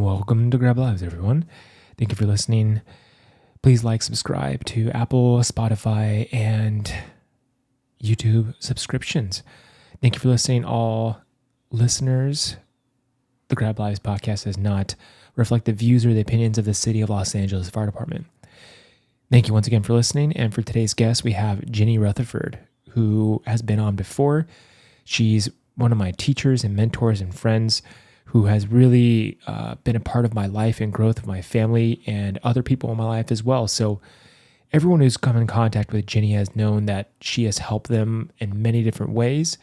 Welcome to Grab Lives, everyone. Thank you for listening. Please like, subscribe to Apple, Spotify, and YouTube subscriptions. Thank you for listening, all listeners. The Grab Lives podcast does not reflect the views or the opinions of the City of Los Angeles Fire Department. Thank you once again for listening. And for today's guest, we have Ginny Rutherford, who has been on before. She's one of my teachers and mentors and friends who has really been a part of my life and growth of my family and other people in my life as well. So everyone who's come in contact with Ginny has known that she has helped them in many different ways.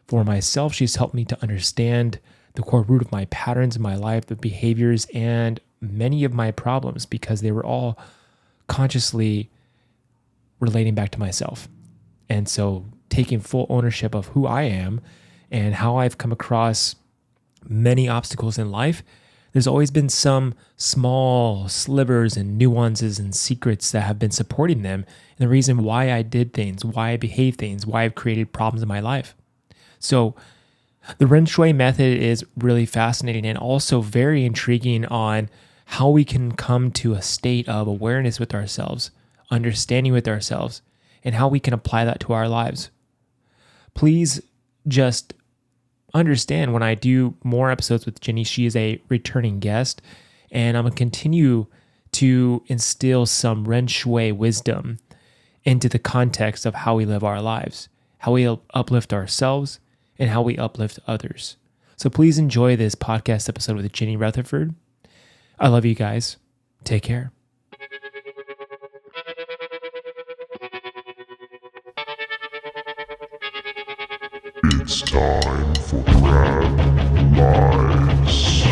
For myself, she's helped me to understand the core root of my patterns in my life, the behaviors, and many of my problems, because they were all consciously relating back to myself. And so taking full ownership of who I am and how I've come across many obstacles in life, there's always been some small slivers and nuances and secrets that have been supporting them, and the reason why I did things, why I behave things, why I've created problems in my life. So the Ren Xue method is really fascinating and also very intriguing on how we can come to a state of awareness with ourselves, understanding with ourselves, and how we can apply that to our lives. Please just understand, when I do more episodes with Ginny, she is a returning guest, and I'm going to continue to instill some Ren Xue wisdom into the context of how we live our lives, how we uplift ourselves, and how we uplift others. So please enjoy this podcast episode with Ginny Rutherford. I love you guys. Take care. It's time for Grab Lives.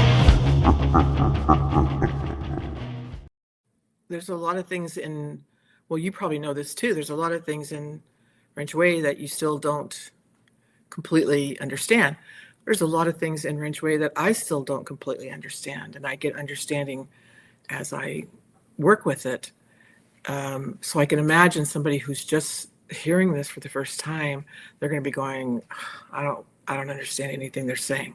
There's a lot of things in, well, you probably know this too. There's a lot of things in Ren Xue that you still don't completely understand. There's a lot of things in Ren Xue that I still don't completely understand, and I get understanding as I work with it. So I can imagine somebody who's just hearing this for the first time, they're going to be going, I don't understand anything they're saying.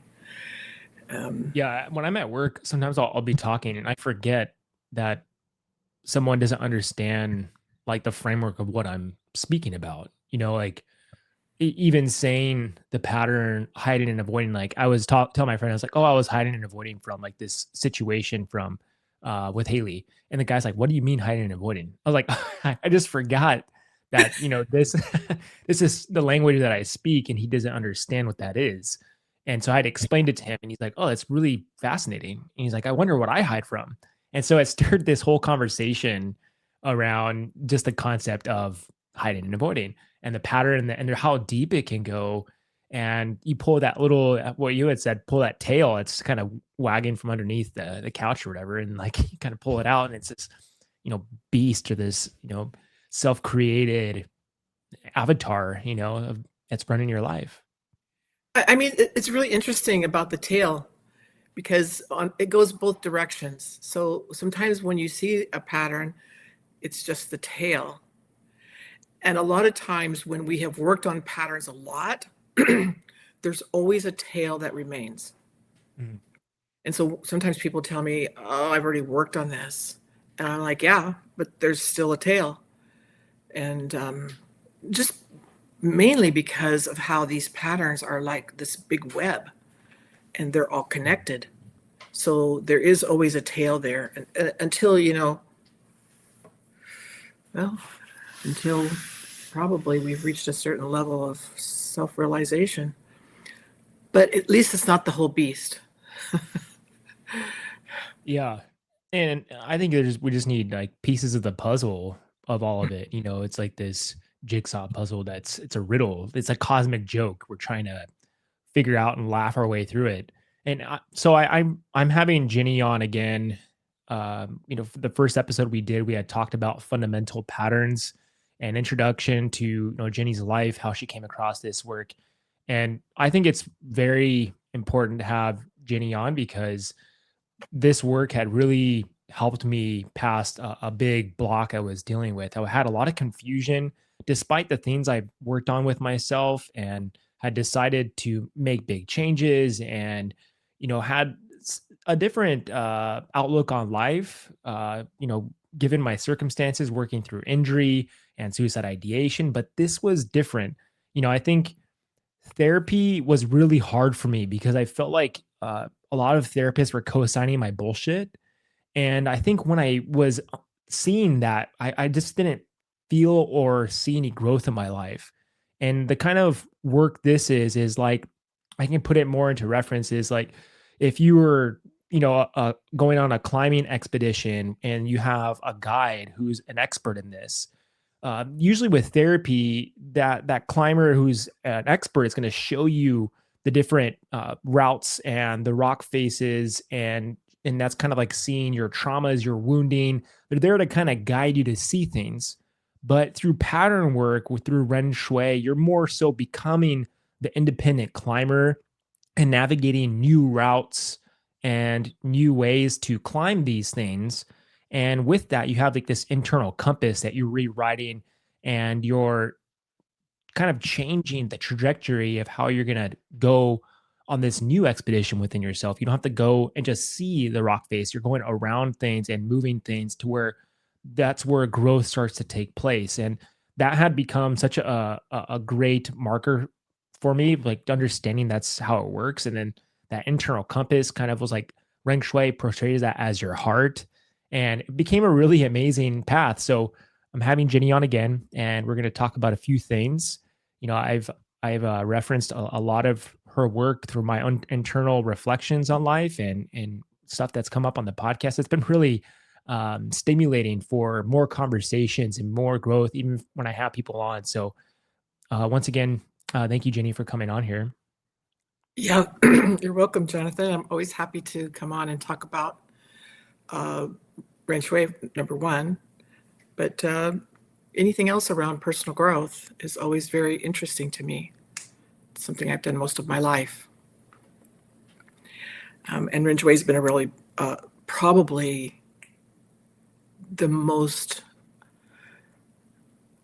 Yeah, when I'm at work, sometimes I'll be talking and I forget that someone doesn't understand like the framework of what I'm speaking about. Like even saying the pattern, hiding and avoiding. Like I was telling my friend, I was like, "Oh, I was hiding and avoiding from like this situation from with Haley," and the guy's like, "What do you mean hiding and avoiding?" I was like, "I just forgot that this this is the language that I speak, and he doesn't understand what that is." And so I had explained it to him, and he's like, "Oh, it's really fascinating." And he's like, "I wonder what I hide from." And so it stirred this whole conversation around just the concept of hiding and avoiding and the pattern and how deep it can go. And you pull that little, what you had said, pull that tail, it's kind of wagging from underneath the couch or whatever. And like you kind of pull it out and it's this, beast or this, self-created avatar, that's running your life. I mean, it's really interesting about the tail because it goes both directions. So sometimes when you see a pattern, it's just the tail. And a lot of times when we have worked on patterns a lot, there's always a tail that remains. Mm. And so sometimes people tell me, "Oh, I've already worked on this." And I'm like, "Yeah, but there's still a tail." And just mainly because of how these patterns are like this big web and they're all connected. So there is always a tail there until, until probably we've reached a certain level of self-realization. But at least it's not the whole beast. Yeah. And I think we just need like pieces of the puzzle of all of it. It's like this jigsaw puzzle it's a riddle. It's a cosmic joke. We're trying to figure out and laugh our way through it. And I'm having Ginny on again. For the first episode we did, we had talked about fundamental patterns and introduction to Ginny's life, how she came across this work. And I think it's very important to have Ginny on because this work had really helped me past a big block I was dealing with. I had a lot of confusion despite the things I worked on with myself and had decided to make big changes and, had a different outlook on life. Given my circumstances, working through injury and suicide ideation, but this was different. I think therapy was really hard for me because I felt like a lot of therapists were co-signing my bullshit. And I think when I was seeing that, I just didn't feel or see any growth in my life. And the kind of work this is like, I can put it more into references. Like if you were, going on a climbing expedition and you have a guide who's an expert in this, usually with therapy, that climber who's an expert is going to show you the different routes and the rock faces, and that's kind of like seeing your traumas, your wounding. They're there to kind of guide you to see things. But through pattern work, through Ren Xue, you're more so becoming the independent climber and navigating new routes and new ways to climb these things. And with that, you have like this internal compass that you're rewriting, and you're kind of changing the trajectory of how you're going to go on this new expedition within yourself. You don't have to go and just see the rock face. You're going around things and moving things to where that's where growth starts to take place. And that had become such a great marker for me, like understanding that's how it works. And then that internal compass kind of was like Ren Shui portrays that as your heart. And it became a really amazing path. So I'm having Ginny on again, and we're going to talk about a few things. I've referenced a lot of her work through my own internal reflections on life and stuff that's come up on the podcast. It's been really stimulating for more conversations and more growth, even when I have people on. So once again, thank you, Ginny, for coming on here. Yeah, you're welcome, Jonathan. I'm always happy to come on and talk about Ren Xue, number one. But anything else around personal growth is always very interesting to me. It's something I've done most of my life. And Ren Xue has been a really, probably the most,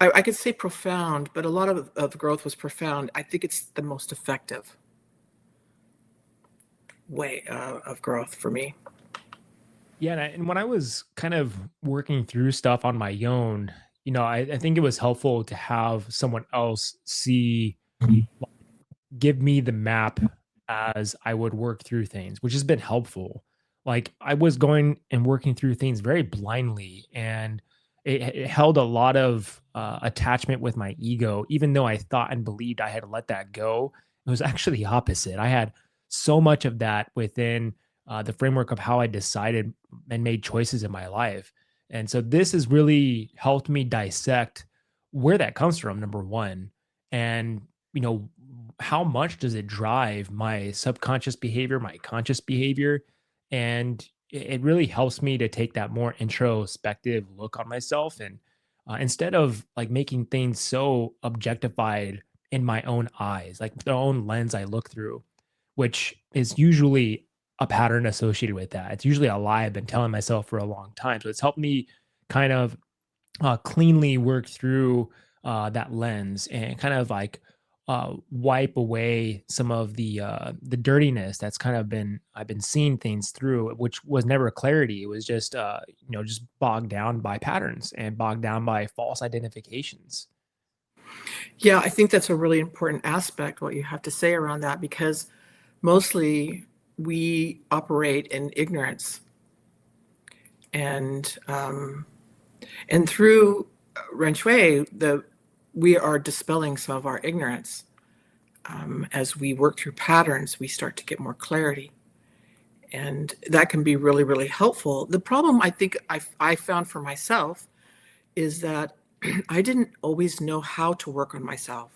I could say profound, but a lot of growth was profound. I think it's the most effective way of growth for me. Yeah, and when I was kind of working through stuff on my own, I think it was helpful to have someone else give me the map as I would work through things, which has been helpful. Like I was going and working through things very blindly, and it held a lot of attachment with my ego, even though I thought and believed I had let that go. It was actually the opposite. I had so much of that within the framework of how I decided and made choices in my life. And so this has really helped me dissect where that comes from, number one. And, how much does it drive my subconscious behavior, my conscious behavior? And it really helps me to take that more introspective look on myself. And instead of like making things so objectified in my own eyes, like the own lens I look through, which is usually a pattern associated with that. It's usually a lie I've been telling myself for a long time. So it's helped me kind of cleanly work through that lens and kind of like wipe away some of the dirtiness that's kind of been I've been seeing things through, which was never clarity. It was just just bogged down by patterns and bogged down by false identifications. Yeah, I think that's a really important aspect, what you have to say around that, because mostly we operate in ignorance. And through Ren Xue, we are dispelling some of our ignorance. As we work through patterns, we start to get more clarity. And that can be really, really helpful. The problem I think I found for myself is that I didn't always know how to work on myself.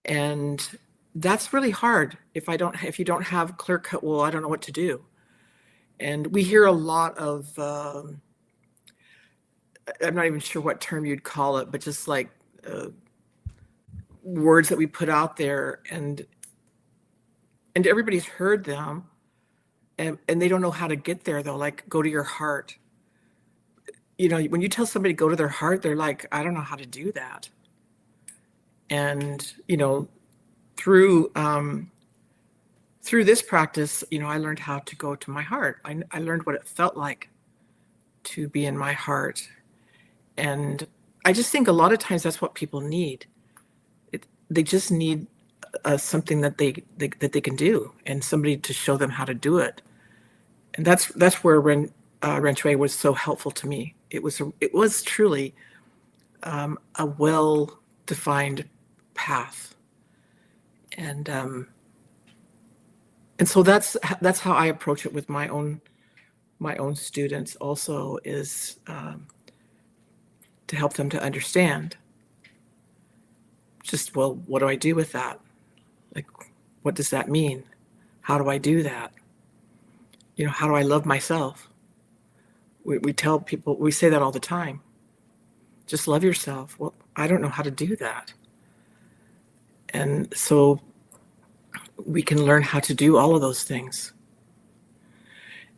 And that's really hard if you don't have clear cut, well, I don't know what to do. And we hear a lot of, I'm not even sure what term you'd call it, but just like words that we put out there, and everybody's heard them, and they don't know how to get there though, like go to your heart. When you tell somebody go to their heart, they're like, I don't know how to do that. And, through through this practice, I learned how to go to my heart. I learned what it felt like to be in my heart. And I just think a lot of times that's what people need. They just need something that they can do, and somebody to show them how to do it. And that's where Ren Xue was so helpful to me. It was truly a well-defined path, and so that's how I approach it with my own students. Also, is to help them to understand. Just, well, what do I do with that? Like, what does that mean? How do I do that? How do I love myself? We tell people, we say that all the time. Just love yourself. Well, I don't know how to do that. And so we can learn how to do all of those things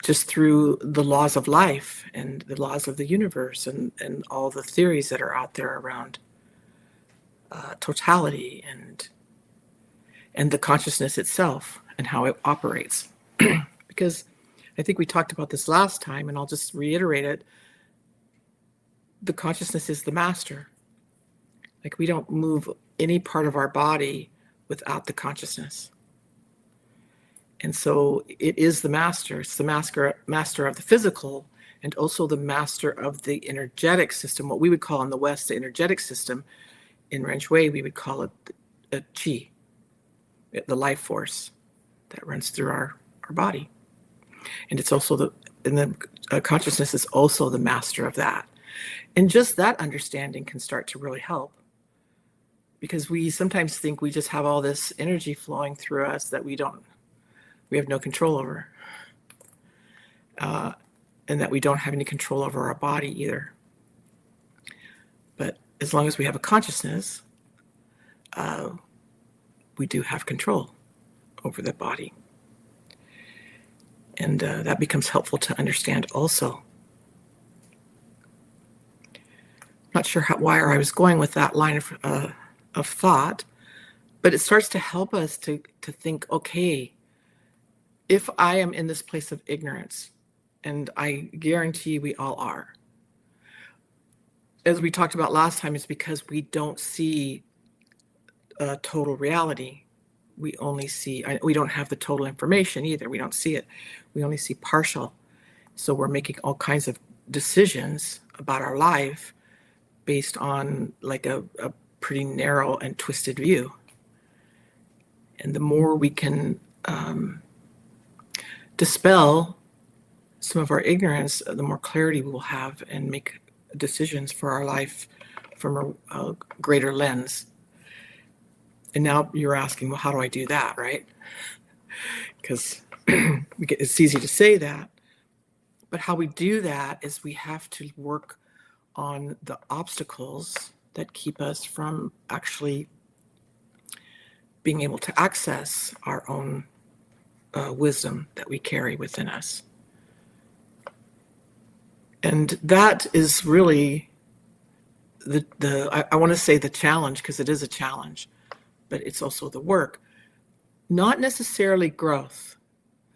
just through the laws of life and the laws of the universe and all the theories that are out there around totality and the consciousness itself and how it operates. Because I think we talked about this last time, and I'll just reiterate it. The consciousness is the master. Like, we don't move any part of our body without the consciousness. And so it is the master. It's the master of the physical, and also the master of the energetic system, what we would call in the West the energetic system. In Ren Xue, we would call it a qi, the life force that runs through our body. And it's also the consciousness is also the master of that. And just that understanding can start to really help, because we sometimes think we just have all this energy flowing through us that we have no control over, and that we don't have any control over our body either. But as long as we have a consciousness, we do have control over the body. And that becomes helpful to understand also. Not sure where I was going with that line of thought, but it starts to help us to think, okay, if I am in this place of ignorance, and I guarantee we all are, as we talked about last time, it's because we don't see total reality. We only see, we don't have the total information either. We don't see it. We only see partial. So we're making all kinds of decisions about our life based on like a pretty narrow and twisted view. And the more we can dispel some of our ignorance, the more clarity we will have and make decisions for our life from a greater lens. And now you're asking, well, how do I do that, right? Because it's easy to say that, but how we do that is we have to work on the obstacles that keep us from actually being able to access our own wisdom that we carry within us. And that is really I want to say the challenge, because it is a challenge, but it's also the work. Not necessarily growth.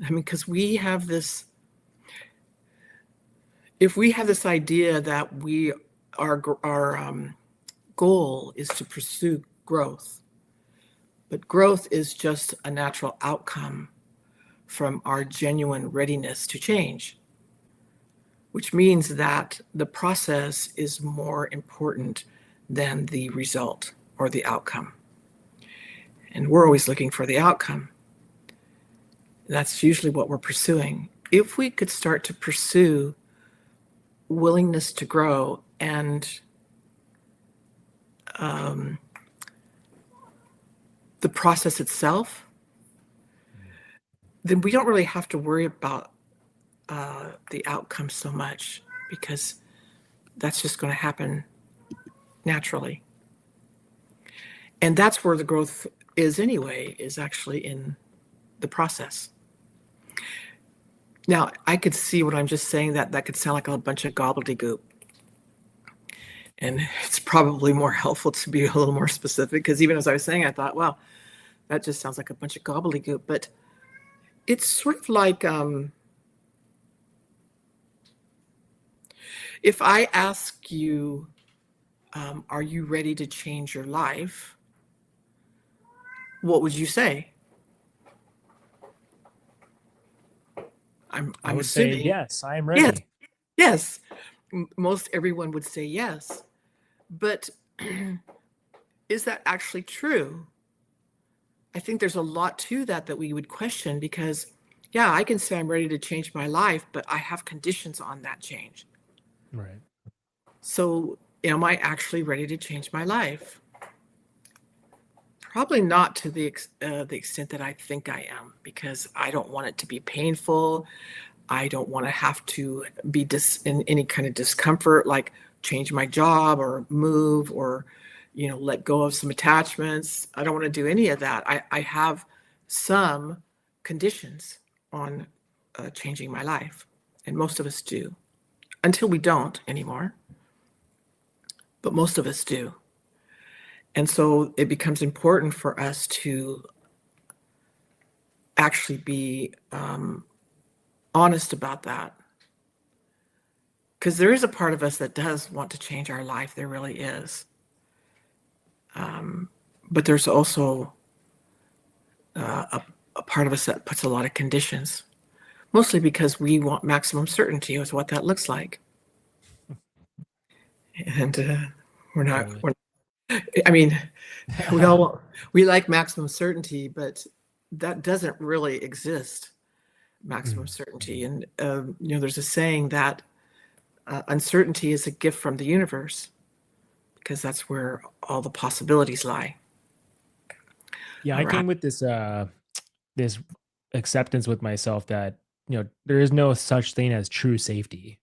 I mean, because we have this, if we have this idea that our goal is to pursue growth, but growth is just a natural outcome from our genuine readiness to change, which means that the process is more important than the result or the outcome. And we're always looking for the outcome. That's usually what we're pursuing. If we could start to pursue willingness to grow and the process itself, then we don't really have to worry about the outcome so much, because that's just going to happen naturally. And that's where the growth is anyway, is actually in the process. Now, I could see what I'm just saying, that could sound like a bunch of gobbledygook. And it's probably more helpful to be a little more specific, because even as I was saying, I thought, wow, that just sounds like a bunch of gobbledygook. But It's sort of like if I ask you, are you ready to change your life? What would you say? I'm I would say, assuming yes, I am yes, ready. yes. Most everyone would say yes. But is that actually true? I think there's a lot to that we would question because, yeah, I can say I'm ready to change my life, but I have conditions on that change. Right. So, am I actually ready to change my life? Probably not to the extent that I think I am, because I don't want it to be painful. I don't want to have to be in any kind of discomfort, like change my job or move or, let go of some attachments. I don't want to do any of that. I have some conditions on changing my life, and most of us do, until we don't anymore. But most of us do. And so it becomes important for us to actually be honest about that. Because there is a part of us that does want to change our life. There really is. But there's also a part of us that puts a lot of conditions, mostly because we want maximum certainty with what that looks like. And we're not, Totally. I mean, we like maximum certainty, but that doesn't really exist, maximum certainty. And, there's a saying that uncertainty is a gift from the universe, because that's where all the possibilities lie. Yeah, All I right. came with this acceptance with myself that, there is no such thing as true safety.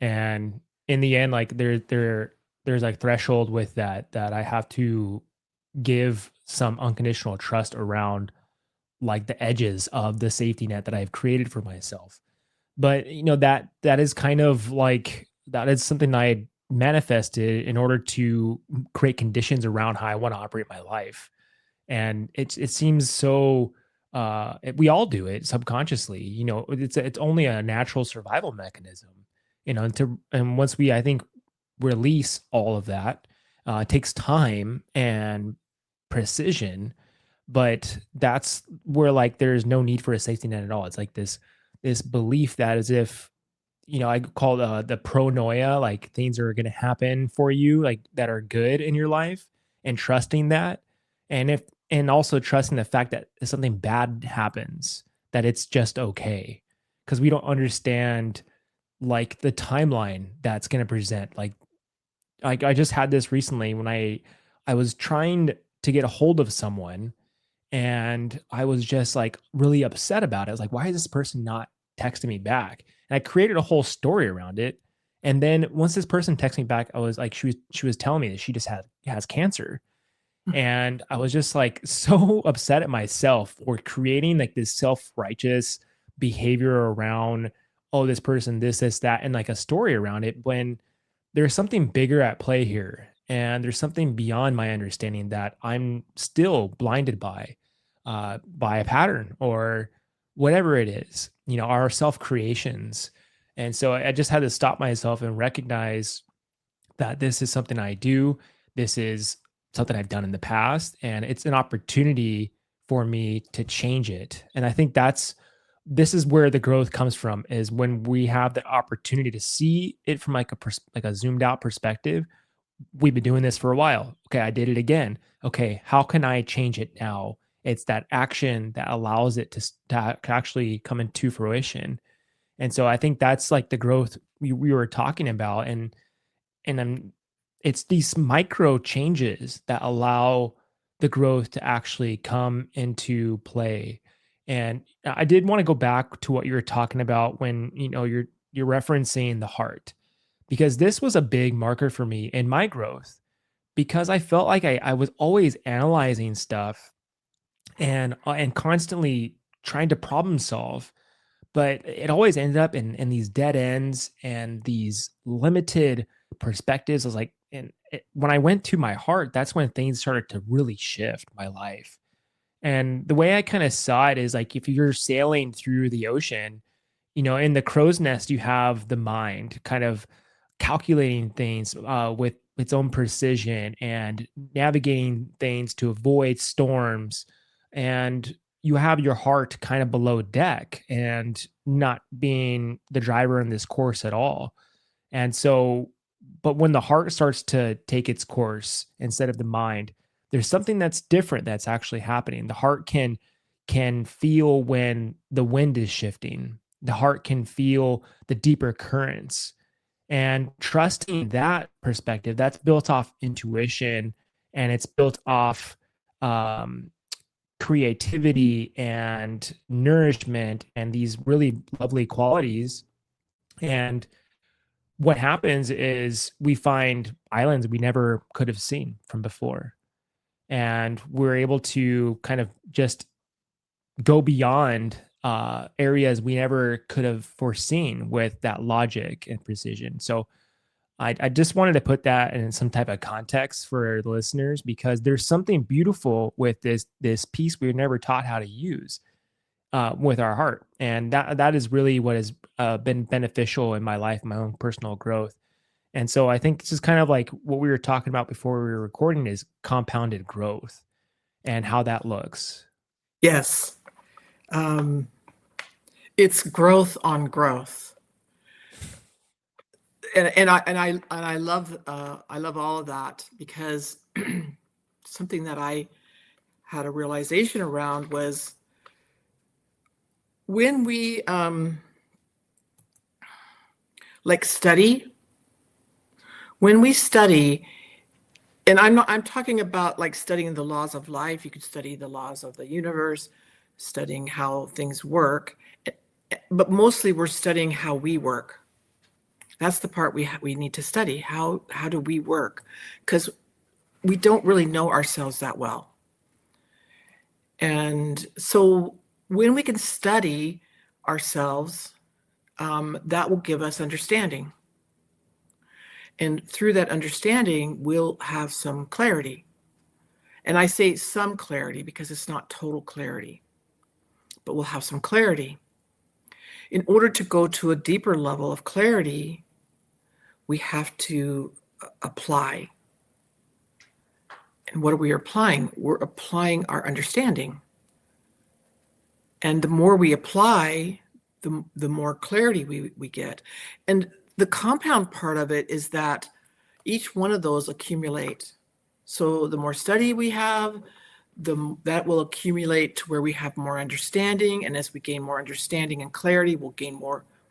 And in the end, like there's like threshold with that I have to give some unconditional trust around like the edges of the safety net that I've created for myself. But that is kind of like that is something I manifested in order to create conditions around how I want to operate my life. And it seems so we all do it subconsciously. It's only a natural survival mechanism. And once we, I think, release all of that, it takes time and precision, but that's where like there's no need for a safety net at all. It's like this belief that as if, I call the pronoia, like things are going to happen for you, like that are good in your life, and trusting that. And also trusting the fact that if something bad happens, that it's just okay. Cause we don't understand like the timeline that's going to present. Like I just had this recently when I was trying to get a hold of someone, and I was just like really upset about it. I was like, why is this person not texting me back? And I created a whole story around it. And then once this person texted me back, I was like, she was telling me that she just has cancer. And I was just like so upset at myself for creating like this self-righteous behavior around, oh, this person, this, that, and like a story around it when there's something bigger at play here. And there's something beyond my understanding that I'm still blinded by a pattern or whatever it is, our self creations. And so I just had to stop myself and recognize that this is something I do. This is something I've done in the past, and it's an opportunity for me to change it. And I think this is where the growth comes from, is when we have the opportunity to see it from like a zoomed out perspective. We've been doing this for a while. Okay, I did it again. Okay, how can I change it now? It's that action that allows it to actually come into fruition. And so I think that's like the growth we were talking about. And then it's these micro changes that allow the growth to actually come into play. And I did want to go back to what you were talking about when you're referencing the heart, because this was a big marker for me in my growth, because I felt like I was always analyzing stuff and constantly trying to problem solve, but it always ended up in these dead ends and these limited perspectives. I was like, when I went to my heart, that's when things started to really shift my life. And the way I kind of saw it is like if you're sailing through the ocean, in the crow's nest, you have the mind kind of calculating things with its own precision and navigating things to avoid storms. And you have your heart kind of below deck and not being the driver in this course at all. And so, but when the heart starts to take its course instead of the mind, there's something that's different that's actually happening. The heart can feel when the wind is shifting. The heart can feel the deeper currents. And trusting that perspective, that's built off intuition and it's built off um, creativity and nourishment and these really lovely qualities. And what happens is we find islands we never could have seen from before. And we're able to kind of just go beyond areas we never could have foreseen with that logic and precision. So I just wanted to put that in some type of context for the listeners because there's something beautiful with this piece we were never taught how to use with our heart, and that is really what has been beneficial in my life, my own personal growth. And so I think this is kind of like what we were talking about before we were recording is compounded growth and how that looks. Yes. It's growth on growth. And I love all of that because something that I had a realization around was when we study, when we study, and I'm talking about like studying the laws of life. You could study the laws of the universe, studying how things work, but mostly we're studying how we work. That's the part we need to study. How do we work? Because we don't really know ourselves that well. And so when we can study ourselves, that will give us understanding. And through that understanding, we'll have some clarity. And I say some clarity because it's not total clarity, but we'll have some clarity. In order to go to a deeper level of clarity, we have to apply. And what are we applying? We're applying our understanding. And the more we apply, the more clarity we get. And the compound part of it is that each one of those accumulate. So the more study we have, that will accumulate to where we have more understanding. And as we gain more understanding and clarity, we'll gain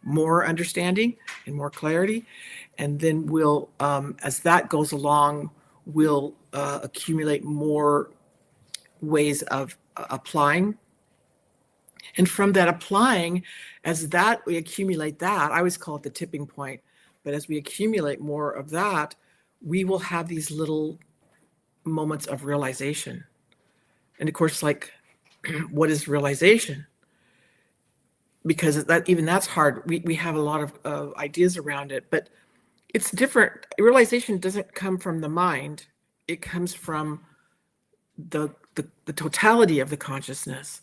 more understanding and more clarity. And then we'll, as that goes along, we'll accumulate more ways of applying. And from that applying, as that we accumulate that, I always call it the tipping point, but as we accumulate more of that, we will have these little moments of realization. And of course, like, what is realization? Because that's hard. We have a lot of ideas around it, but it's different. Realization doesn't come from the mind. It comes from the totality of the consciousness.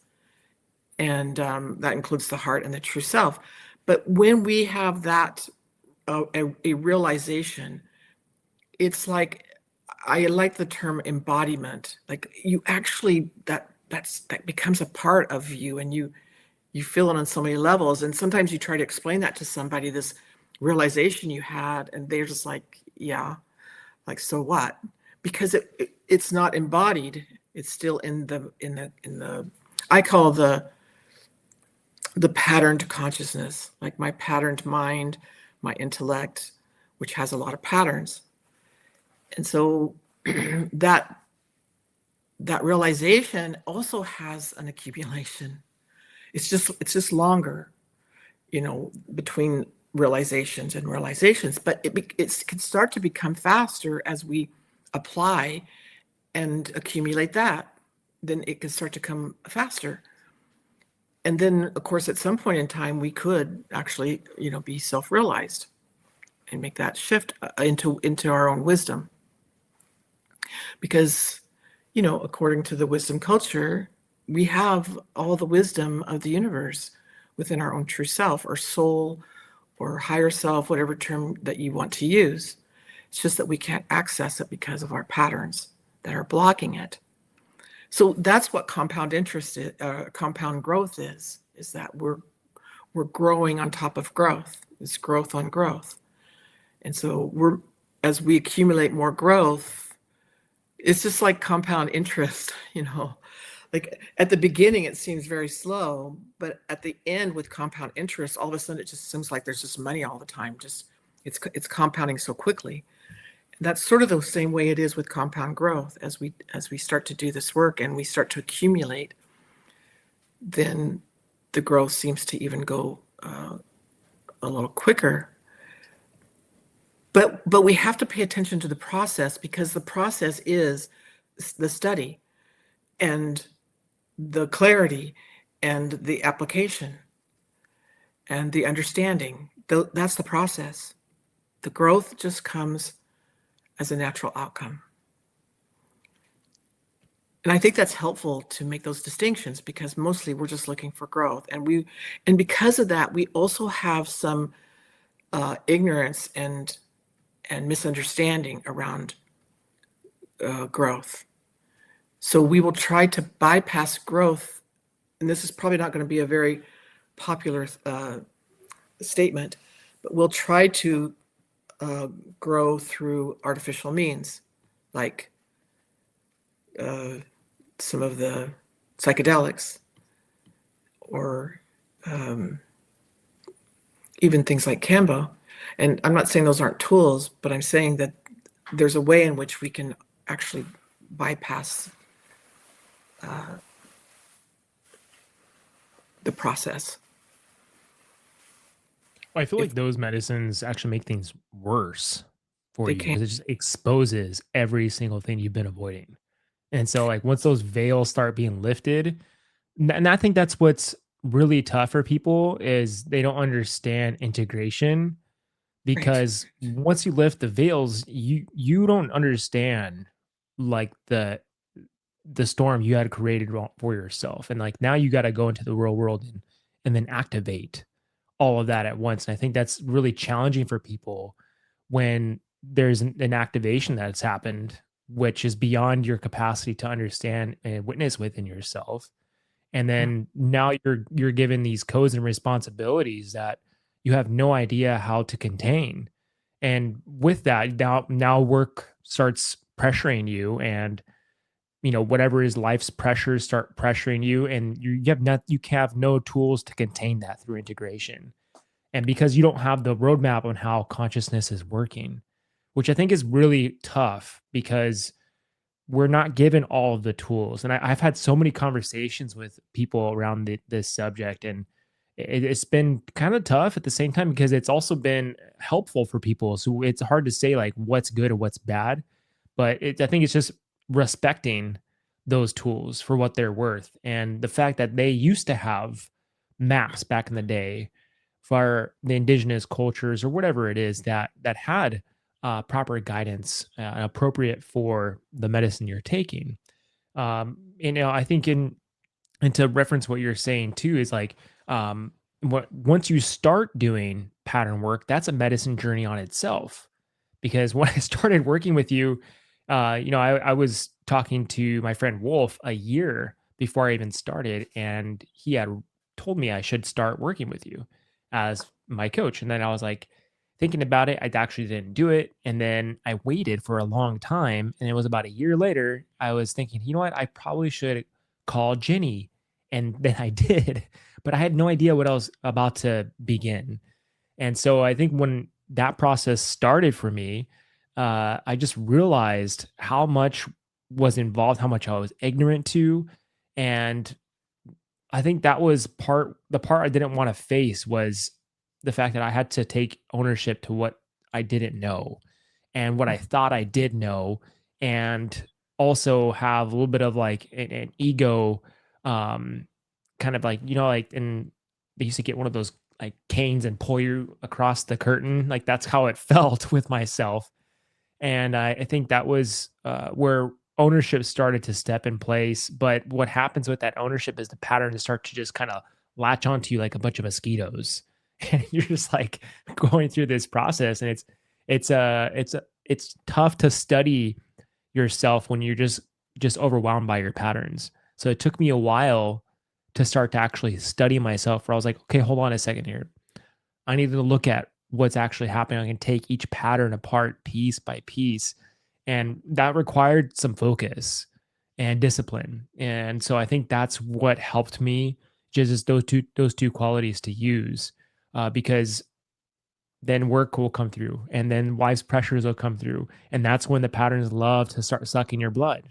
And that includes the heart and the true self. But when we have that, a realization, it's like, I like the term embodiment. Like you actually, that becomes a part of you, and you feel it on so many levels. And sometimes you try to explain that to somebody, this realization you had, and they're just like, yeah, like, so what? Because it's not embodied. It's still in the I call the patterned consciousness, like my patterned mind, my intellect, which has a lot of patterns. And so that realization also has an accumulation. It's just longer, between realizations and realizations, but it can start to become faster as we apply and accumulate that. Then it can start to come faster. And then, of course, at some point in time, we could actually, be self-realized and make that shift into our own wisdom. Because, according to the wisdom culture, we have all the wisdom of the universe within our own true self or soul or higher self, whatever term that you want to use. It's just that we can't access it because of our patterns that are blocking it. So that's what compound interest is, compound growth is that we're growing on top of growth. It's growth on growth. And so as we accumulate more growth, it's just like compound interest, like at the beginning it seems very slow, but at the end with compound interest, all of a sudden it just seems like there's just money all the time. Just it's compounding so quickly. That's sort of the same way it is with compound growth. As we start to do this work and we start to accumulate, then the growth seems to even go a little quicker. But we have to pay attention to the process, because the process is the study and the clarity and the application and the understanding. That's the process. The growth just comes as a natural outcome. And I think that's helpful to make those distinctions, because mostly we're just looking for growth. And because of that, we also have some ignorance and misunderstanding around growth. So we will try to bypass growth, and this is probably not going to be a very popular statement, but we'll try to grow through artificial means, like some of the psychedelics, or even things like Kambo. And I'm not saying those aren't tools, but I'm saying that there's a way in which we can actually bypass the process. I feel like those medicines actually make things worse for They you, can. because it just exposes every single thing you've been avoiding. And so, like, once those veils start being lifted, and I think that's what's really tough for people, is they don't understand integration, Right. because once you lift the veils, you don't understand, like, the storm you had created for yourself, and like now you got to go into the real world and then activate all of that at once. And I think that's really challenging for people when there's an activation that's happened, which is beyond your capacity to understand and witness within yourself. And Yeah. then now you're given these codes and responsibilities that you have no idea how to contain. And with that, now work starts pressuring you, and whatever is life's pressures start pressuring you, and you have no tools to contain that through integration. And because you don't have the roadmap on how consciousness is working, which I think is really tough, because we're not given all of the tools. And I've had so many conversations with people around this subject, and it's been kind of tough at the same time, because it's also been helpful for people. So it's hard to say like what's good or what's bad, but I think it's just respecting those tools for what they're worth, and the fact that they used to have maps back in the day for the indigenous cultures or whatever it is that had proper guidance appropriate for the medicine you're taking. I think and to reference what you're saying too, is like, once you start doing pattern work, that's a medicine journey on itself. Because when I started working with you, I was talking to my friend Wolf a year before I even started, and he had told me I should start working with you as my coach. And then I was like thinking about it. I actually didn't do it. And then I waited for a long time. And it was about a year later, I was thinking, you know what? I probably should call Ginny. And then I did, but I had no idea what I was about to begin. And so I think when that process started for me, I just realized how much was involved, how much I was ignorant to. And I think that was the part I didn't want to face, was the fact that I had to take ownership to what I didn't know and what I thought I did know, and also have a little bit of like an ego, kind of like, like, and they used to get one of those like canes and pull you across the curtain. Like that's how it felt with myself. And I think that was where ownership started to step in place. But what happens with that ownership is the patterns start to just kind of latch onto you like a bunch of mosquitoes. And you're just like going through this process. And it's tough to study yourself when you're just overwhelmed by your patterns. So it took me a while to start to actually study myself where I was like, okay, hold on a second here. I need to look at what's actually happening. I can take each pattern apart piece by piece. And that required some focus and discipline. And so I think that's what helped me, just as those two qualities to use, because then work will come through and then wife's pressures will come through. And that's when the patterns love to start sucking your blood.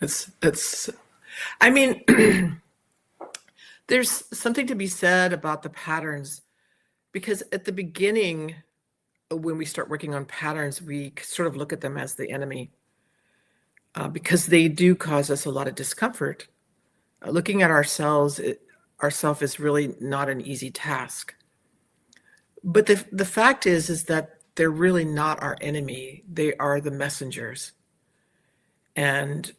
It's I mean, there's something to be said about the patterns, because at the beginning, when we start working on patterns, we sort of look at them as the enemy, because they do cause us a lot of discomfort. Looking at ourselves is really not an easy task. But the fact is that they're really not our enemy. They are the messengers. And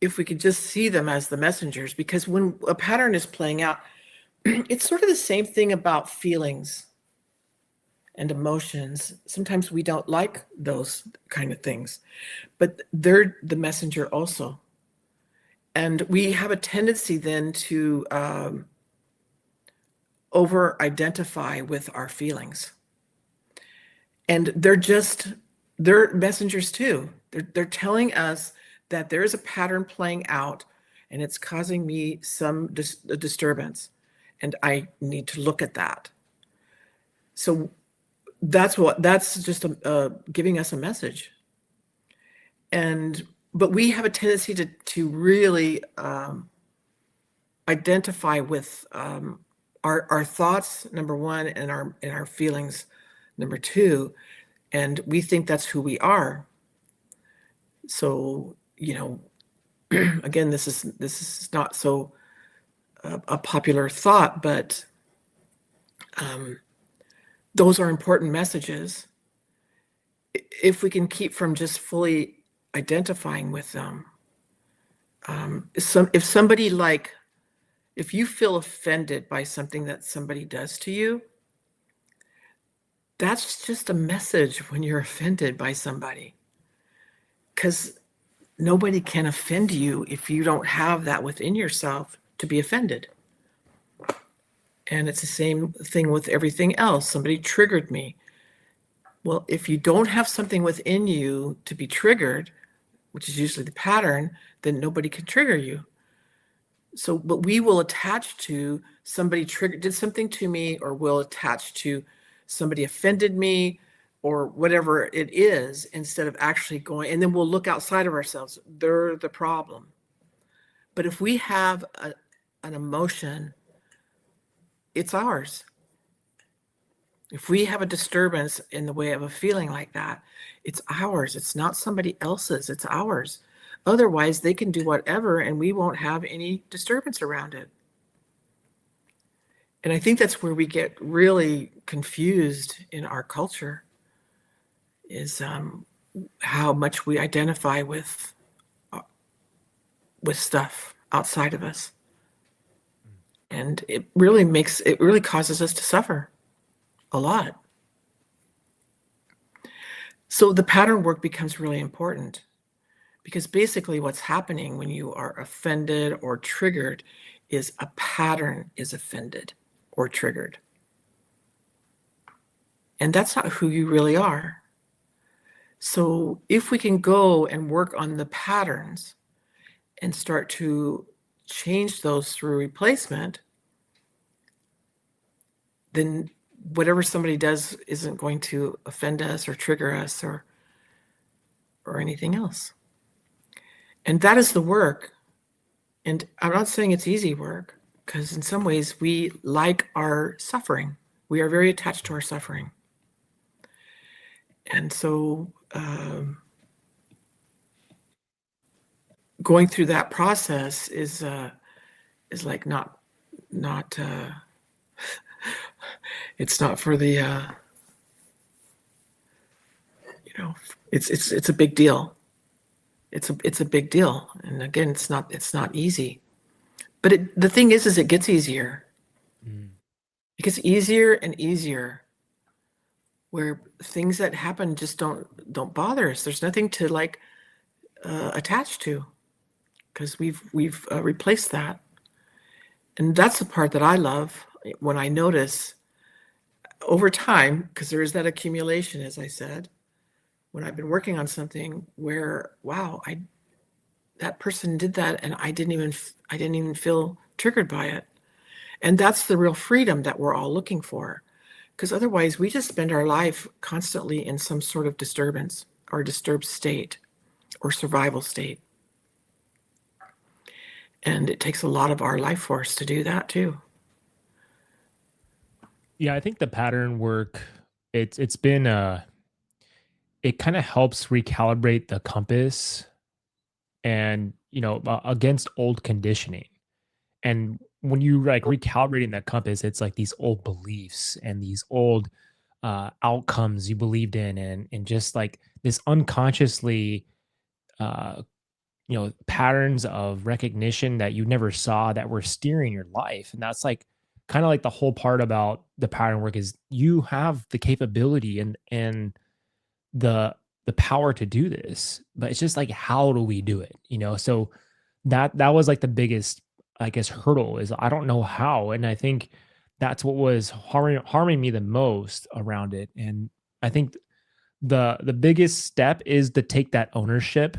if we could just see them as the messengers, because when a pattern is playing out, it's sort of the same thing about feelings and emotions. Sometimes we don't like those kind of things, but they're the messenger also. And we have a tendency then to over-identify with our feelings. And they're messengers too. They're telling us that there is a pattern playing out and it's causing me some disturbance, and I need to look at that. So that's just giving us a message. But we have a tendency to really identify with our thoughts, number one, and our feelings, number two, and we think that's who we are. So, again, this is not so a popular thought, but those are important messages. If we can keep from just fully identifying with them, if you feel offended by something that somebody does to you, that's just a message when you're offended by somebody, because nobody can offend you if you don't have that within yourself to be offended. And it's the same thing with everything else. Somebody triggered me. Well, if you don't have something within you to be triggered, which is usually the pattern, then nobody can trigger you. So, but we will attach to somebody did something to me, or will attach to somebody offended me, or whatever it is, instead of actually going, and then we'll look outside of ourselves. They're the problem. But if we have an emotion, it's ours. If we have a disturbance in the way of a feeling like that, it's ours. It's not somebody else's, it's ours. Otherwise, they can do whatever and we won't have any disturbance around it. And I think that's where we get really confused in our culture, is how much we identify with stuff outside of us. And it really causes us to suffer a lot. So the pattern work becomes really important, because basically what's happening when you are offended or triggered is a pattern is offended or triggered. And that's not who you really are. So if we can go and work on the patterns and start to change those through replacement, then whatever somebody does isn't going to offend us or trigger us or anything else. And that is the work. And I'm not saying it's easy work, because in some ways we like our suffering. We are very attached to our suffering. And so going through that process is like not it's not for the It's a big deal. It's a big deal. And again, it's not easy. But the thing is it gets easier. Mm. It gets easier and easier, where things that happen just don't bother us. There's nothing to like attach to, because we've replaced that. And that's the part that I love, when I notice over time, because there is that accumulation, as I said, when I've been working on something where, wow, that person did that and I didn't even feel triggered by it. And that's the real freedom that we're all looking for. Because otherwise we just spend our life constantly in some sort of disturbance or disturbed state or survival state. And it takes a lot of our life force to do that too. Yeah, I think the pattern work, it's been it kind of helps recalibrate the compass and against old conditioning. And when you like recalibrating that compass, it's like these old beliefs and these old outcomes you believed in, and just like this unconsciously uh patterns of recognition that you never saw that were steering your life. And that's like kind of like the whole part about the pattern work is you have the capability and the power to do this, but it's just like, how do we do it, so that was like the biggest, I guess, hurdle is I don't know how. And I think that's what was harming me the most around it. And I think the biggest step is to take that ownership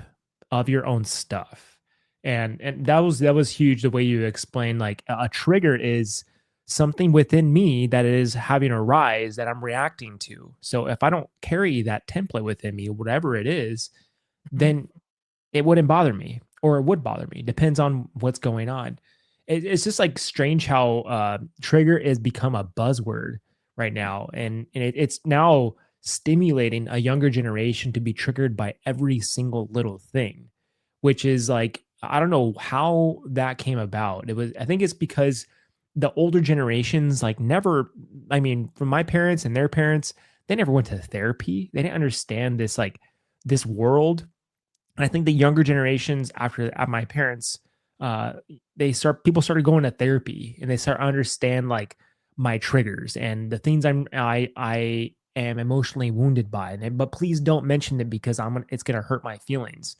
of your own stuff. And that was huge, the way you explained, like a trigger is something within me that is having a rise that I'm reacting to. So if I don't carry that template within me, whatever it is, Mhm. then it wouldn't bother me, or it would bother me, depends on what's going on. It's just like strange how trigger is become a buzzword right now, and it's now stimulating a younger generation to be triggered by every single little thing, which is like, I don't know how that came about. I think it's because the older generations like never, I mean, from my parents and their parents, they never went to therapy. They didn't understand this, like, this world. And I think the younger generations at my parents, uh, people started going to therapy, and they start to understand like my triggers and the things I am emotionally wounded by. But please don't mention it because it's gonna hurt my feelings,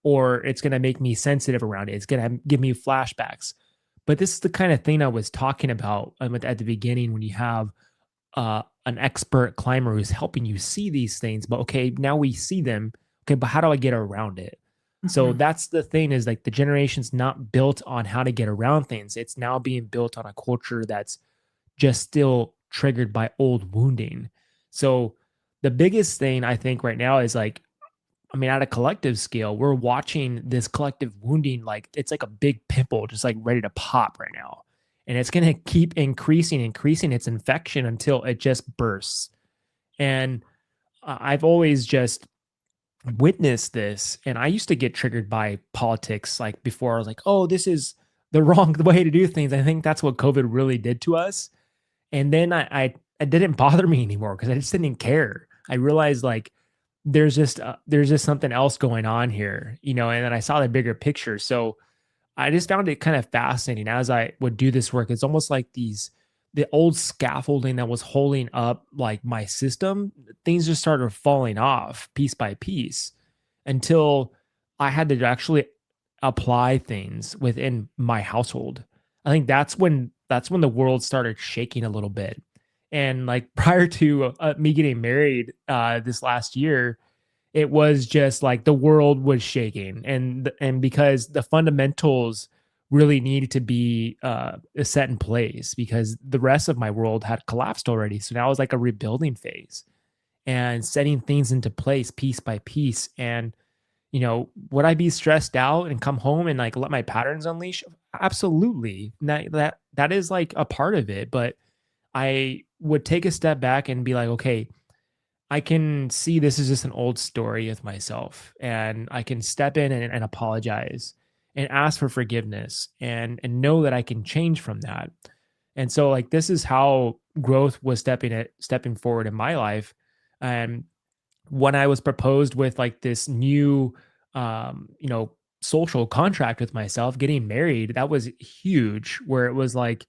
or it's gonna make me sensitive around it. It's gonna give me flashbacks. But this is the kind of thing I was talking about at the beginning, when you have an expert climber who's helping you see these things. But okay, now we see them. Okay, but how do I get around it? So Mhm. that's the thing, is like the generation's not built on how to get around things. It's now being built on a culture that's just still triggered by old wounding. So the biggest thing I think right now is like, I mean, at a collective scale, we're watching this collective wounding like it's like a big pimple just like ready to pop right now. And it's going to keep increasing its infection until it just bursts. And I've always just witnessed this. And I used to get triggered by politics like before. I was like, oh, this is the wrong way to do things. I think that's what COVID really did to us. And then it didn't bother me anymore because I just didn't care. I realized like there's just something else going on here, and then I saw the bigger picture. So I just found it kind of fascinating as I would do this work. It's almost like the old scaffolding that was holding up like my system, things just started falling off piece by piece until I had to actually apply things within my household. I think that's when the world started shaking a little bit. And like prior to me getting married this last year, it was just like the world was shaking, and because the fundamentals really needed to be set in place because the rest of my world had collapsed already. So now it was like a rebuilding phase and setting things into place piece by piece. And would I be stressed out and come home and like let my patterns unleash? Absolutely. That is like a part of it. But I would take a step back and be like, okay, I can see this is just an old story with myself, and I can step in and apologize and ask for forgiveness and know that I can change from that. And so like this is how growth was stepping forward in my life. And when I was proposed with like this new, social contract with myself, getting married, that was huge. Where it was like,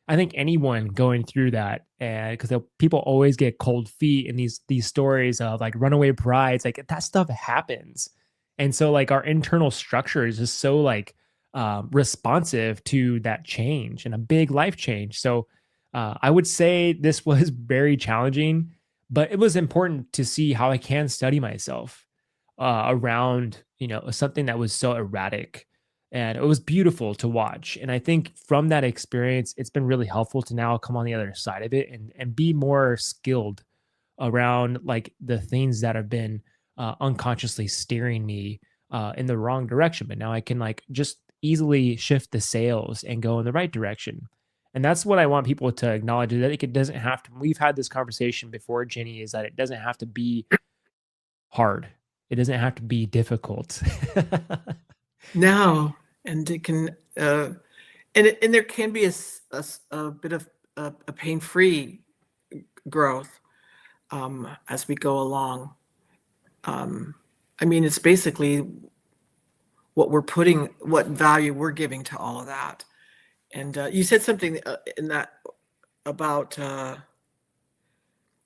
I think anyone going through that, and because people always get cold feet in these stories of like runaway brides, like that stuff happens, and so like our internal structure is just so like responsive to that change and a big life change. So I would say this was very challenging, but it was important to see how I can study myself around something that was so erratic, and it was beautiful to watch. And I think from that experience, it's been really helpful to now come on the other side of it and be more skilled around like the things that have been unconsciously steering me in the wrong direction. But now I can like just easily shift the sails and go in the right direction. And that's what I want people to acknowledge, is that it doesn't have to. We've had this conversation before, Jenny, is that it doesn't have to be hard. It doesn't have to be difficult. No, and it can, and there can be a bit of a pain-free growth as we go along. I mean, it's basically what value we're giving to all of that. And you said something in that about the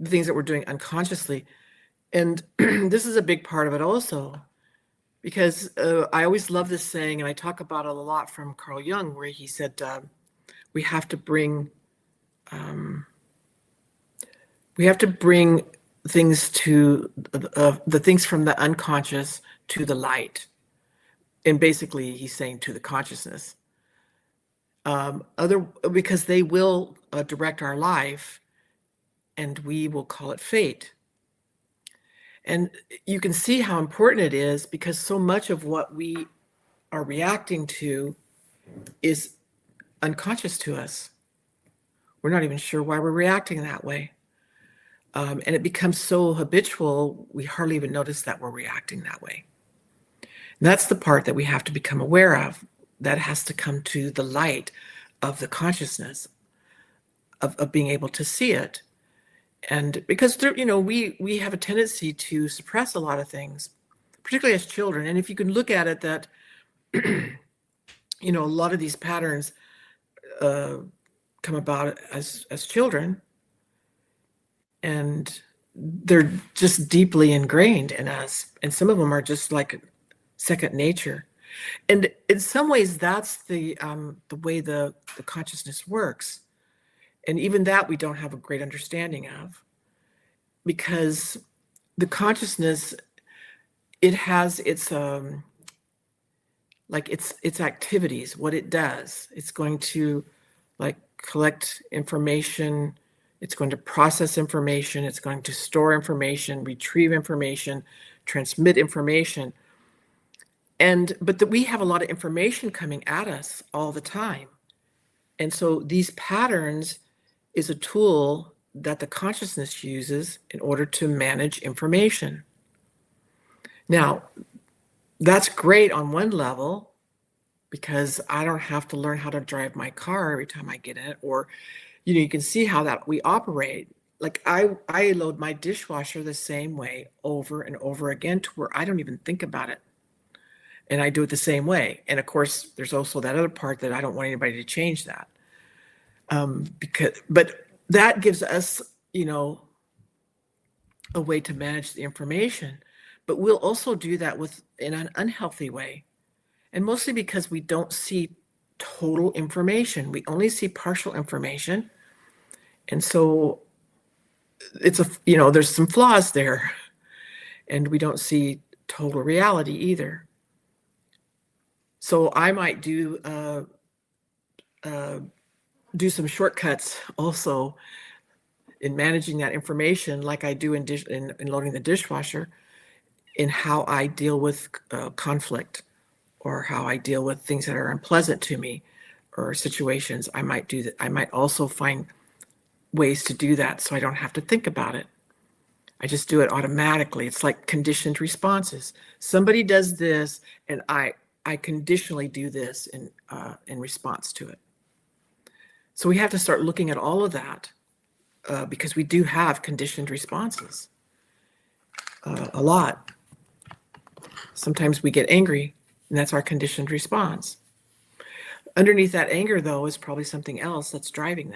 things that we're doing unconsciously. And this is a big part of it also, because I always love this saying, and I talk about it a lot from Carl Jung, where he said, we have to bring things to the things from the unconscious to the light. And basically he's saying to the consciousness. Because they will direct our life, and we will call it fate. And you can see how important it is, because so much of what we are reacting to is unconscious to us. We're not even sure why we're reacting that way. And it becomes so habitual, we hardly even notice that we're reacting that way. And that's the part that we have to become aware of. That has to come to the light of the consciousness of being able to see it. And because we have a tendency to suppress a lot of things, particularly as children. And if you can look at it that a lot of these patterns come about as children, and they're just deeply ingrained in us, and some of them are just like second nature. And in some ways, that's the way the consciousness works. And even that we don't have a great understanding of, because the consciousness, it has its its activities, what it does. It's going to like collect information, it's going to process information, it's going to store information, retrieve information, transmit information. But we have a lot of information coming at us all the time. And so these patterns is a tool that the consciousness uses in order to manage information. Now, that's great on one level, because I don't have to learn how to drive my car every time I get in it. Or, you can see how that we operate. Like I load my dishwasher the same way over and over again, to where I don't even think about it. And I do it the same way. And of course, there's also that other part that I don't want anybody to change that. But that gives us, a way to manage the information. But we'll also do that in an unhealthy way. And mostly because we don't see total information. We only see partial information. And so there's some flaws there. And we don't see total reality either. So I might do some shortcuts also in managing that information, like I do in loading the dishwasher, in how I deal with conflict, or how I deal with things that are unpleasant to me, or situations. I might do that. I might also find ways to do that so I don't have to think about it. I just do it automatically. It's like conditioned responses. Somebody does this, and I conditionally do this in response to it. So we have to start looking at all of that, because we do have conditioned responses. a lot. Sometimes we get angry, and that's our conditioned response. Underneath that anger, though, is probably something else that's driving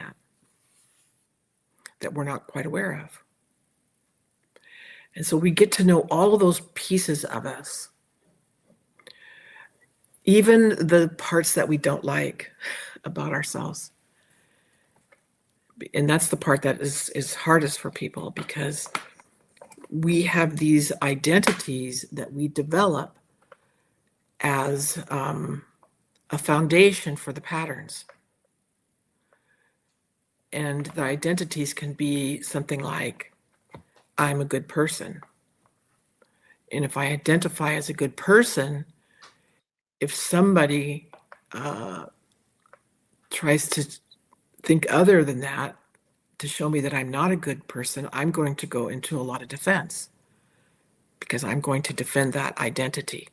that we're not quite aware of. And so we get to know all of those pieces of us, even the parts that we don't like about ourselves. And that's the part that is hardest for people, because we have these identities that we develop as a foundation for the patterns. And the identities can be something like, I'm a good person. And if I identify as a good person, if somebody tries to think other than that, to show me that I'm not a good person, I'm going to go into a lot of defense, because I'm going to defend that identity.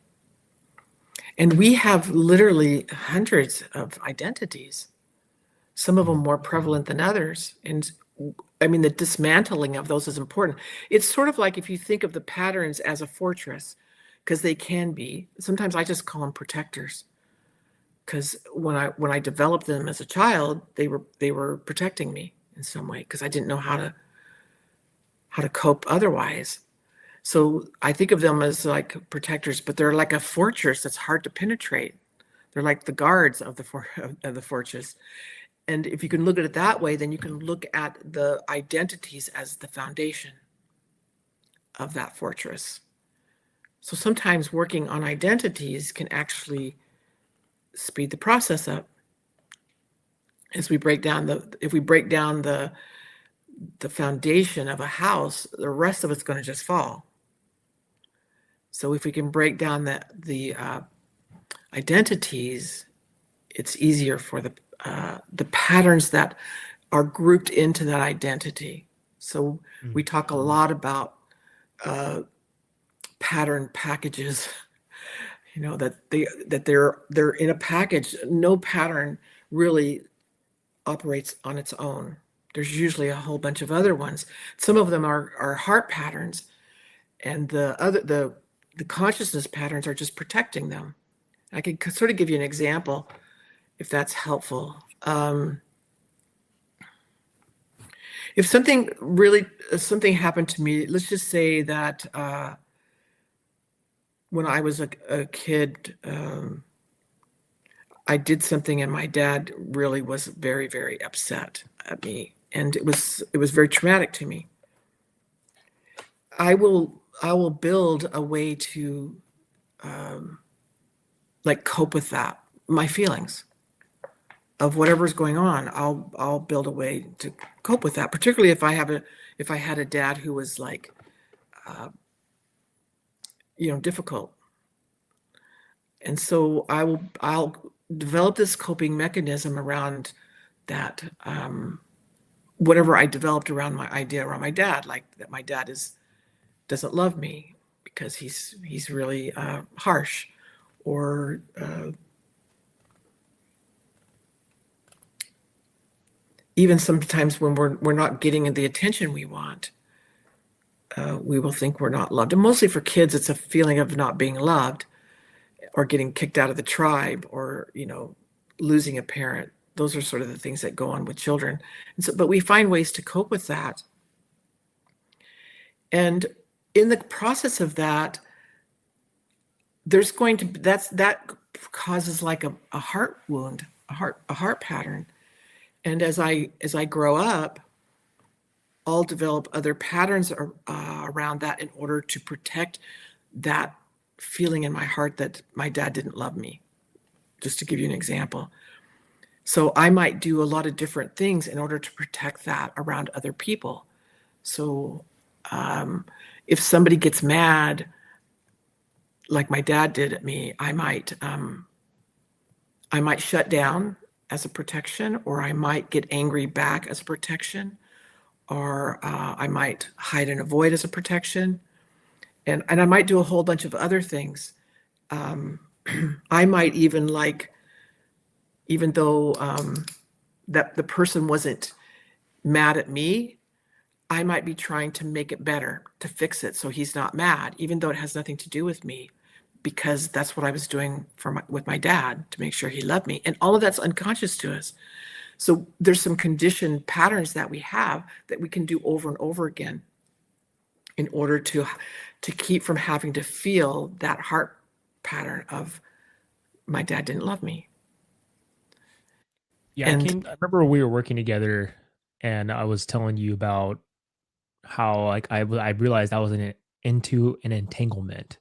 And we have literally hundreds of identities, some of them more prevalent than others. And I mean, the dismantling of those is important. It's sort of like if you think of the patterns as a fortress, because they can be. Sometimes I just call them protectors, because when I developed them as a child, they were protecting me in some way, because I didn't know how to cope otherwise. So I think of them as like protectors, but they're like a fortress that's hard to penetrate. They're like the guards of the fortress. And if you can look at it that way, then you can look at the identities as the foundation of that fortress. So sometimes working on identities can actually speed the process up. As we break down if we break down the foundation of a house, the rest of it's going to just fall. So if we can break down the identities, it's easier for the patterns that are grouped into that identity. So we talk a lot about pattern packages, that they're in a package. No pattern really operates on its own. There's usually a whole bunch of other ones. Some of them are heart patterns, and the consciousness patterns are just protecting them. I can sort of give you an example, if that's helpful. If something happened to me, let's just say that when I was a kid, I did something and my dad really was very, very upset at me, and it was very traumatic to me. I will build a way to cope with that, my feelings of whatever's going on. I'll build a way to cope with that, particularly if I had a dad who was difficult. And so I'll develop this coping mechanism around that. Whatever I developed around my idea around my dad, like that my dad doesn't love me because he's really harsh, or even sometimes when we're not getting the attention we want, we will think we're not loved. And mostly for kids, it's a feeling of not being loved, or getting kicked out of the tribe, or losing a parent. Those are sort of the things that go on with children. And so, but we find ways to cope with that. And in the process of that, there's going to that causes like a heart wound, a heart pattern. And as I grow up, I'll develop other patterns around that in order to protect that feeling in my heart that my dad didn't love me, just to give you an example. So I might do a lot of different things in order to protect that around other people. So if somebody gets mad, like my dad did at me, I might shut down as a protection, or I might get angry back as a protection, or I might hide and avoid as a protection. And I might do a whole bunch of other things. I might even even though that the person wasn't mad at me, I might be trying to make it better, to fix it so he's not mad, even though it has nothing to do with me, because that's what I was doing with my dad to make sure he loved me. And all of that's unconscious to us. So there's some conditioned patterns that we have that we can do over and over again in order to keep from having to feel that heart pattern of my dad didn't love me. Yeah, And I remember we were working together and I was telling you about how like I realized I was into an entanglement.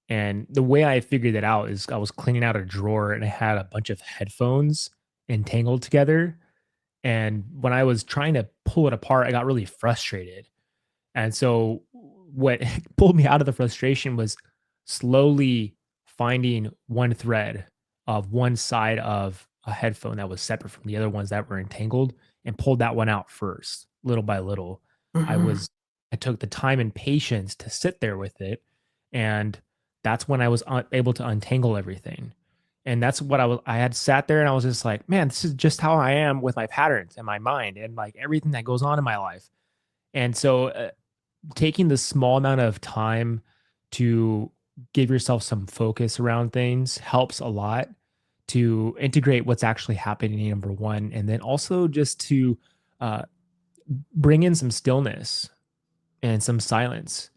And the way I figured it out is I was cleaning out a drawer and I had a bunch of headphones entangled together. And when I was trying to pull it apart, I got really frustrated. And so what pulled me out of the frustration was slowly finding one thread of one side of a headphone that was separate from the other ones that were entangled and pulled that one out first, little by little. I mhm, was I took the time and patience to sit there with it, and that's when I was able to untangle everything. And that's what I had sat there and I was just like, man, this is just how I am with my patterns and my mind and like everything that goes on in my life. And so taking the small amount of time to give yourself some focus around things helps a lot to integrate what's actually happening, number one, and then also just to uh, bring in some stillness and some silence.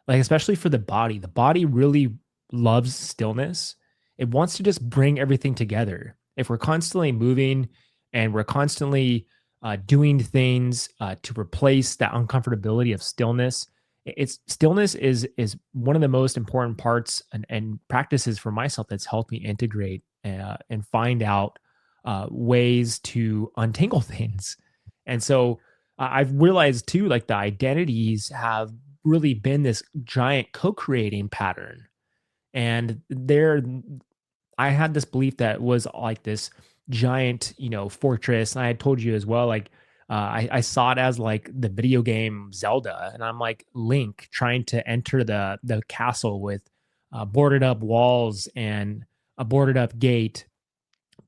Like, especially for the body. The body really loves stillness. It wants to just bring everything together. If we're constantly moving and we're constantly doing things to replace that uncomfortability of stillness, it's stillness is one of the most important parts and practices for myself that's helped me integrate and find out ways to untangle things. And so I've realized too, like the identities have really been this giant co-creating pattern. And there I had this belief that was like this giant, fortress. And I had told you as well, like I saw it as like the video game Zelda, and I'm like Link trying to enter the castle with boarded up walls and a boarded up gate.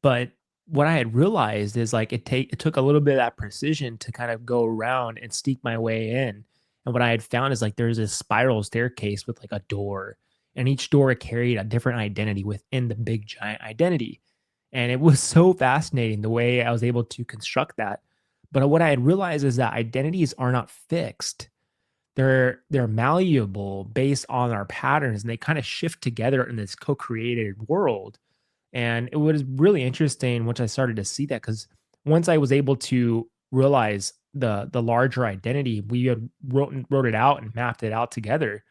But what I had realized is like it took a little bit of that precision to kind of go around and sneak my way in. And what I had found is like there's this spiral staircase with like a door, and each door carried a different identity within the big giant identity. And it was so fascinating the way I was able to construct that. But what I had realized is that identities are not fixed. They're malleable based on our patterns, and they kind of shift together in this co-created world. And it was really interesting once I started to see that, because once I was able to realize the larger identity, we had wrote it out and mapped it out together.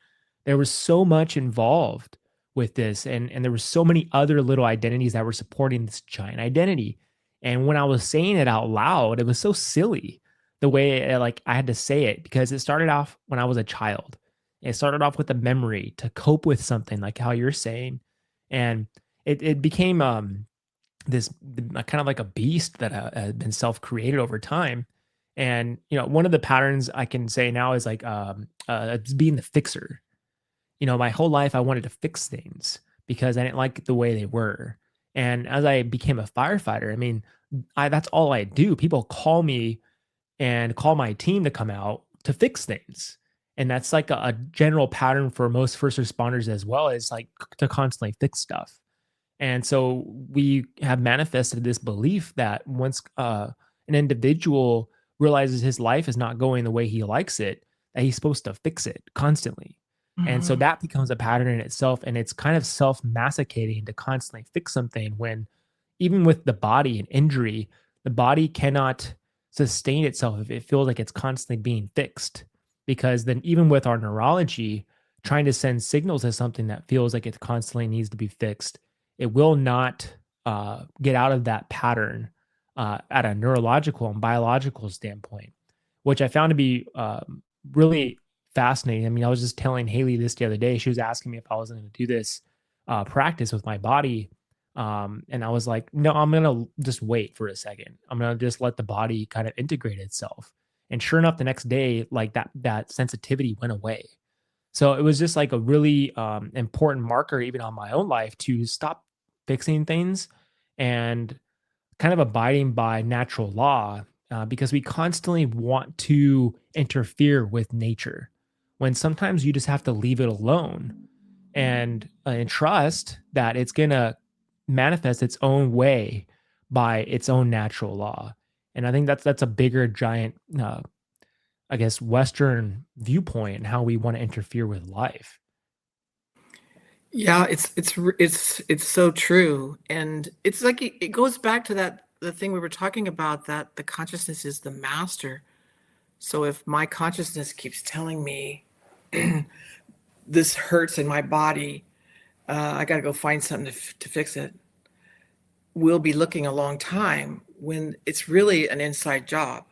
There was so much involved with this, and there were so many other little identities that were supporting this giant identity. And when I was saying it out loud, it was so silly the way like I had to say it, because it started off when I was a child. It started off with a memory to cope with something like how you're saying, and it became this kind of like a beast that had been self created over time. And one of the patterns I can say now is like it's being the fixer. My whole life I wanted to fix things because I didn't like the way they were. And as I became a firefighter, I mean, that's all I do. People call me and call my team to come out to fix things. And that's like a general pattern for most first responders as well, is like to constantly fix stuff. And so we have manifested this belief that once an individual realizes his life is not going the way he likes it, that he's supposed to fix it constantly. And so mhm, that becomes a pattern in itself. And it's kind of self masticating to constantly fix something when, even with the body and injury, the body cannot sustain itself if it feels like it's constantly being fixed. Because then, even with our neurology, trying to send signals as something that feels like it constantly needs to be fixed, it will not get out of that pattern at a neurological and biological standpoint, which I found to be really fascinating. I mean, I was just telling Haley this the other day. She was asking me if I was going to do this practice with my body. And I was like, no, I'm going to just wait for a second. I'm going to just let the body kind of integrate itself. And sure enough, the next day, like that sensitivity went away. So it was just like a really important marker, even on my own life, to stop fixing things and kind of abiding by natural law because we constantly want to interfere with nature when sometimes you just have to leave it alone and trust that it's going to manifest its own way by its own natural law. And I think that's a bigger giant I guess Western viewpoint and how we want to interfere with life. Yeah, it's so true, and it's like it goes back to that the thing we were talking about, that the consciousness is the master. So if my consciousness keeps telling me this hurts in my body, I got to go find something to fix it. We'll be looking a long time when it's really an inside job.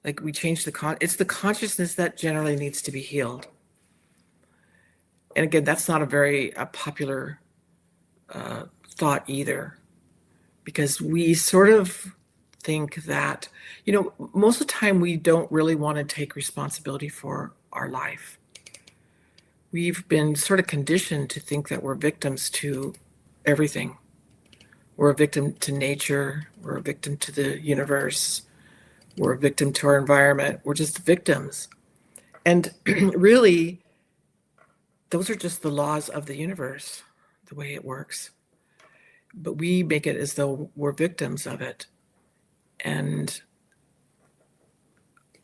Like we change it's the consciousness that generally needs to be healed. And again, that's not a very popular thought either, because we sort of think that, most of the time we don't really want to take responsibility for our life. We've been sort of conditioned to think that we're victims to everything. We're a victim to nature. We're a victim to the universe. We're a victim to our environment. We're just victims. And really, those are just the laws of the universe, the way it works. But we make it as though we're victims of it. And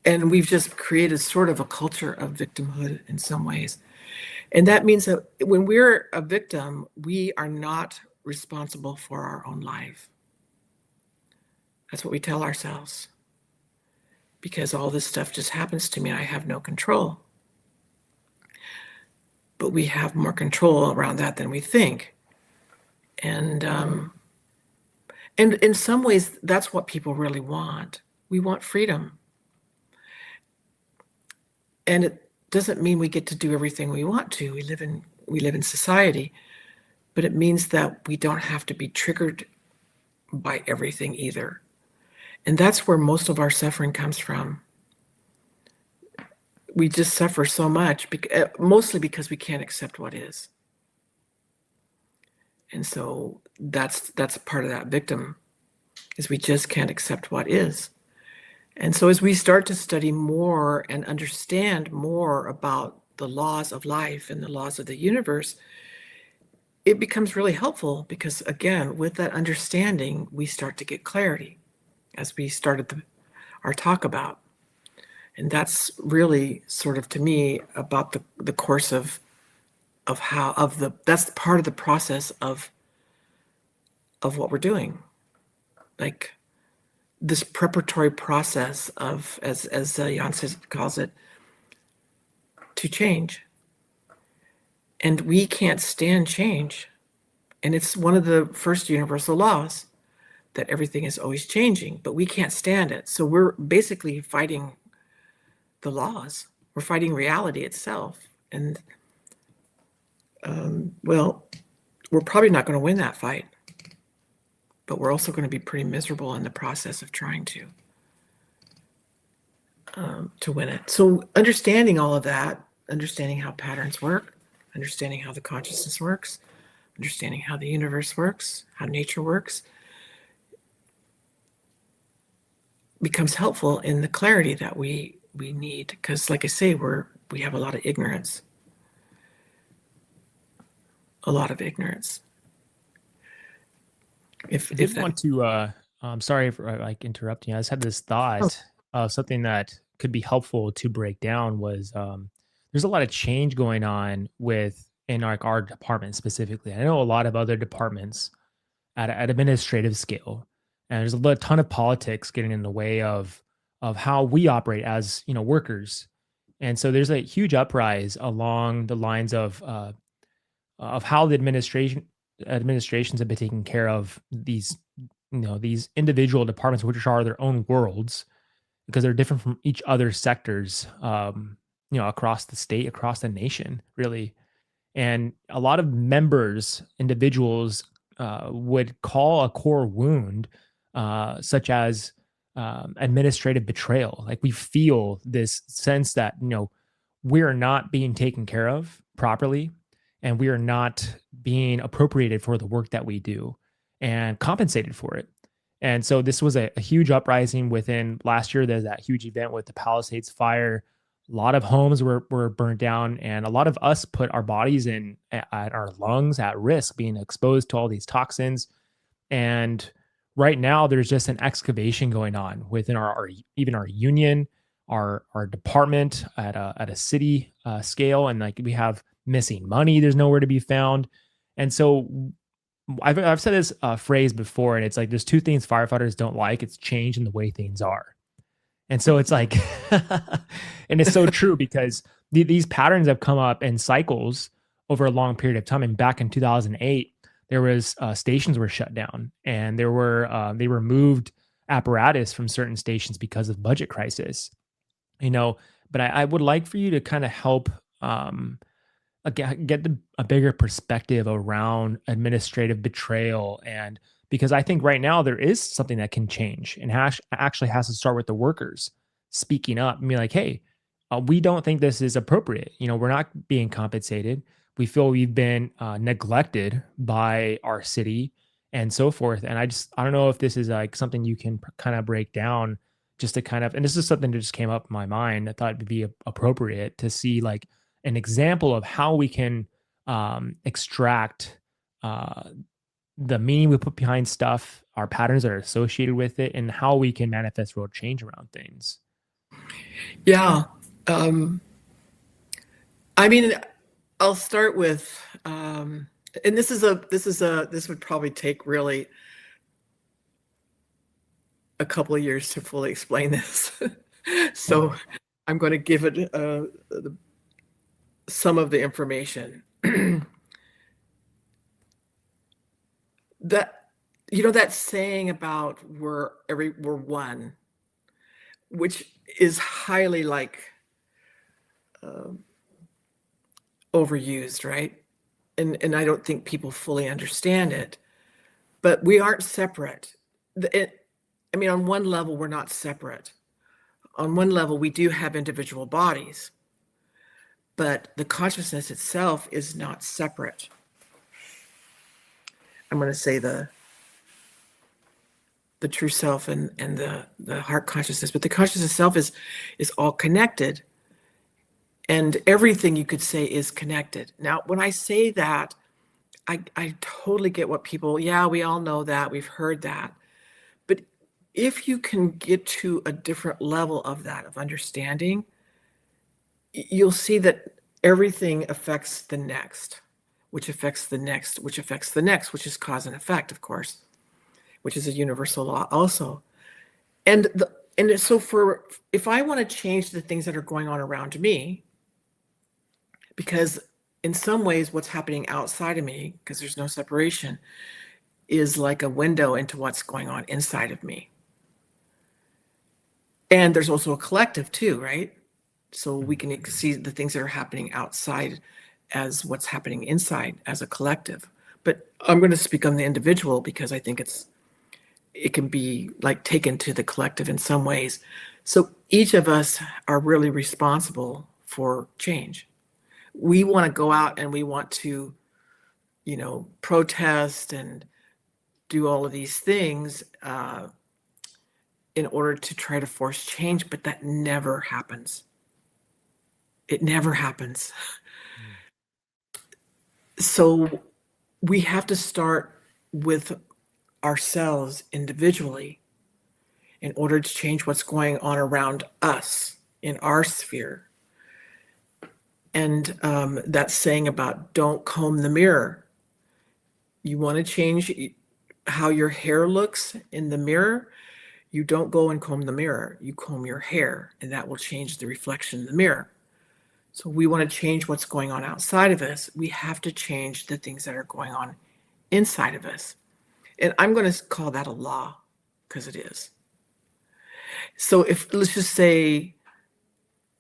we've just created sort of a culture of victimhood in some ways. And that means that when we're a victim, we are not responsible for our own life. That's what we tell ourselves. Because all this stuff just happens to me and I have no control. But we have more control around that than we think. And in some ways, that's what people really want. We want freedom. And it doesn't mean we get to do everything we want to. We live in society, but it means that we don't have to be triggered by everything either. And that's where most of our suffering comes from. We just suffer so much, mostly because we can't accept what is. And so that's part of that victim, is we just can't accept what is. And so as we start to study more and understand more about the laws of life and the laws of the universe, it becomes really helpful, because again, with that understanding, we start to get clarity, as we started our talk about. And that's really sort of, to me, about the course that's part of the process of what we're doing. Like this preparatory process of, as Janssen calls it, to change. And we can't stand change. And it's one of the first universal laws, that everything is always changing, but we can't stand it. So we're basically fighting the laws. We're fighting reality itself. And well, we're probably not going to win that fight, but we're also going to be pretty miserable in the process of trying to win it. So understanding all of that, understanding how patterns work, understanding how the consciousness works, understanding how the universe works, how nature works, becomes helpful in the clarity that we need. Because like I say, we have a lot of ignorance. A lot of ignorance. I did want to, I'm sorry for like interrupting. I just had this thought of something that could be helpful to break down was there's a lot of change going on in our department specifically. I know a lot of other departments at administrative scale, and there's a ton of politics getting in the way of how we operate as workers. And so there's a huge uprise along the lines of how the administrations have been taking care of these these individual departments, which are their own worlds, because they're different from each other's sectors, across the state, across the nation, really. And a lot of individuals would call a core wound, such as administrative betrayal. Like we feel this sense that we're not being taken care of properly, and we are not being appropriated for the work that we do and compensated for it. And so this was a huge uprising within last year. There's that huge event with the Palisades fire. A lot of homes were burnt down, and a lot of us put our bodies at our lungs at risk, being exposed to all these toxins. And right now, there's just an excavation going on within our even our union, our department at a city scale, and like we have missing money. There's nowhere to be found, and so I've said this phrase before, and it's like there's two things firefighters don't like: it's change and the way things are. And so it's like, and it's so true because these patterns have come up in cycles over a long period of time. And back in 2008, there was stations were shut down, and there were they removed apparatus from certain stations because of budget crisis. But I would like for you to kind of help get a bigger perspective around administrative betrayal. And because I think right now there is something that can change, and actually has to start with the workers speaking up and be like, hey, we don't think this is appropriate. We're not being compensated. We feel we've been neglected by our city and so forth. And I don't know if this is like something you can kind of break down, just to kind of, and this is something that just came up in my mind. I thought it'd be appropriate to see like an example of how we can extract the meaning we put behind stuff, our patterns that are associated with it, and how we can manifest real change around things. Yeah. I mean, I'll start with, and this would probably take really a couple of years to fully explain this. So I'm going to give it some of the information. That saying about we're one, which is highly like overused, right? And I don't think people fully understand it, but we aren't separate. On one level, we're not separate. On one level, we do have individual bodies, but the consciousness itself is not separate. I'm going to say the true self and the heart consciousness, but the consciousness self is all connected, and everything you could say is connected. Now, when I say that, I totally get what people, yeah, we all know that, we've heard that. But if you can get to a different level of that, of understanding, you'll see that everything affects the next, which affects the next, which affects the next, which is cause and effect, of course, which is a universal law also. And so if I want to change the things that are going on around me, because in some ways what's happening outside of me, because there's no separation, is like a window into what's going on inside of me. And there's also a collective too, right? So we can see the things that are happening outside as what's happening inside as a collective. But I'm going to speak on the individual because I think it can be like taken to the collective in some ways. So each of us are really responsible for change. We want to go out and we want to, protest and do all of these things in order to try to force change, but that never happens. It never happens. So we have to start with ourselves individually in order to change what's going on around us in our sphere. And that saying about don't comb the mirror. You want to change how your hair looks in the mirror, you don't go and comb the mirror. You comb your hair, and that will change the reflection in the mirror. So we want to change what's going on outside of us. We have to change the things that are going on inside of us. And I'm going to call that a law because it is. So let's just say,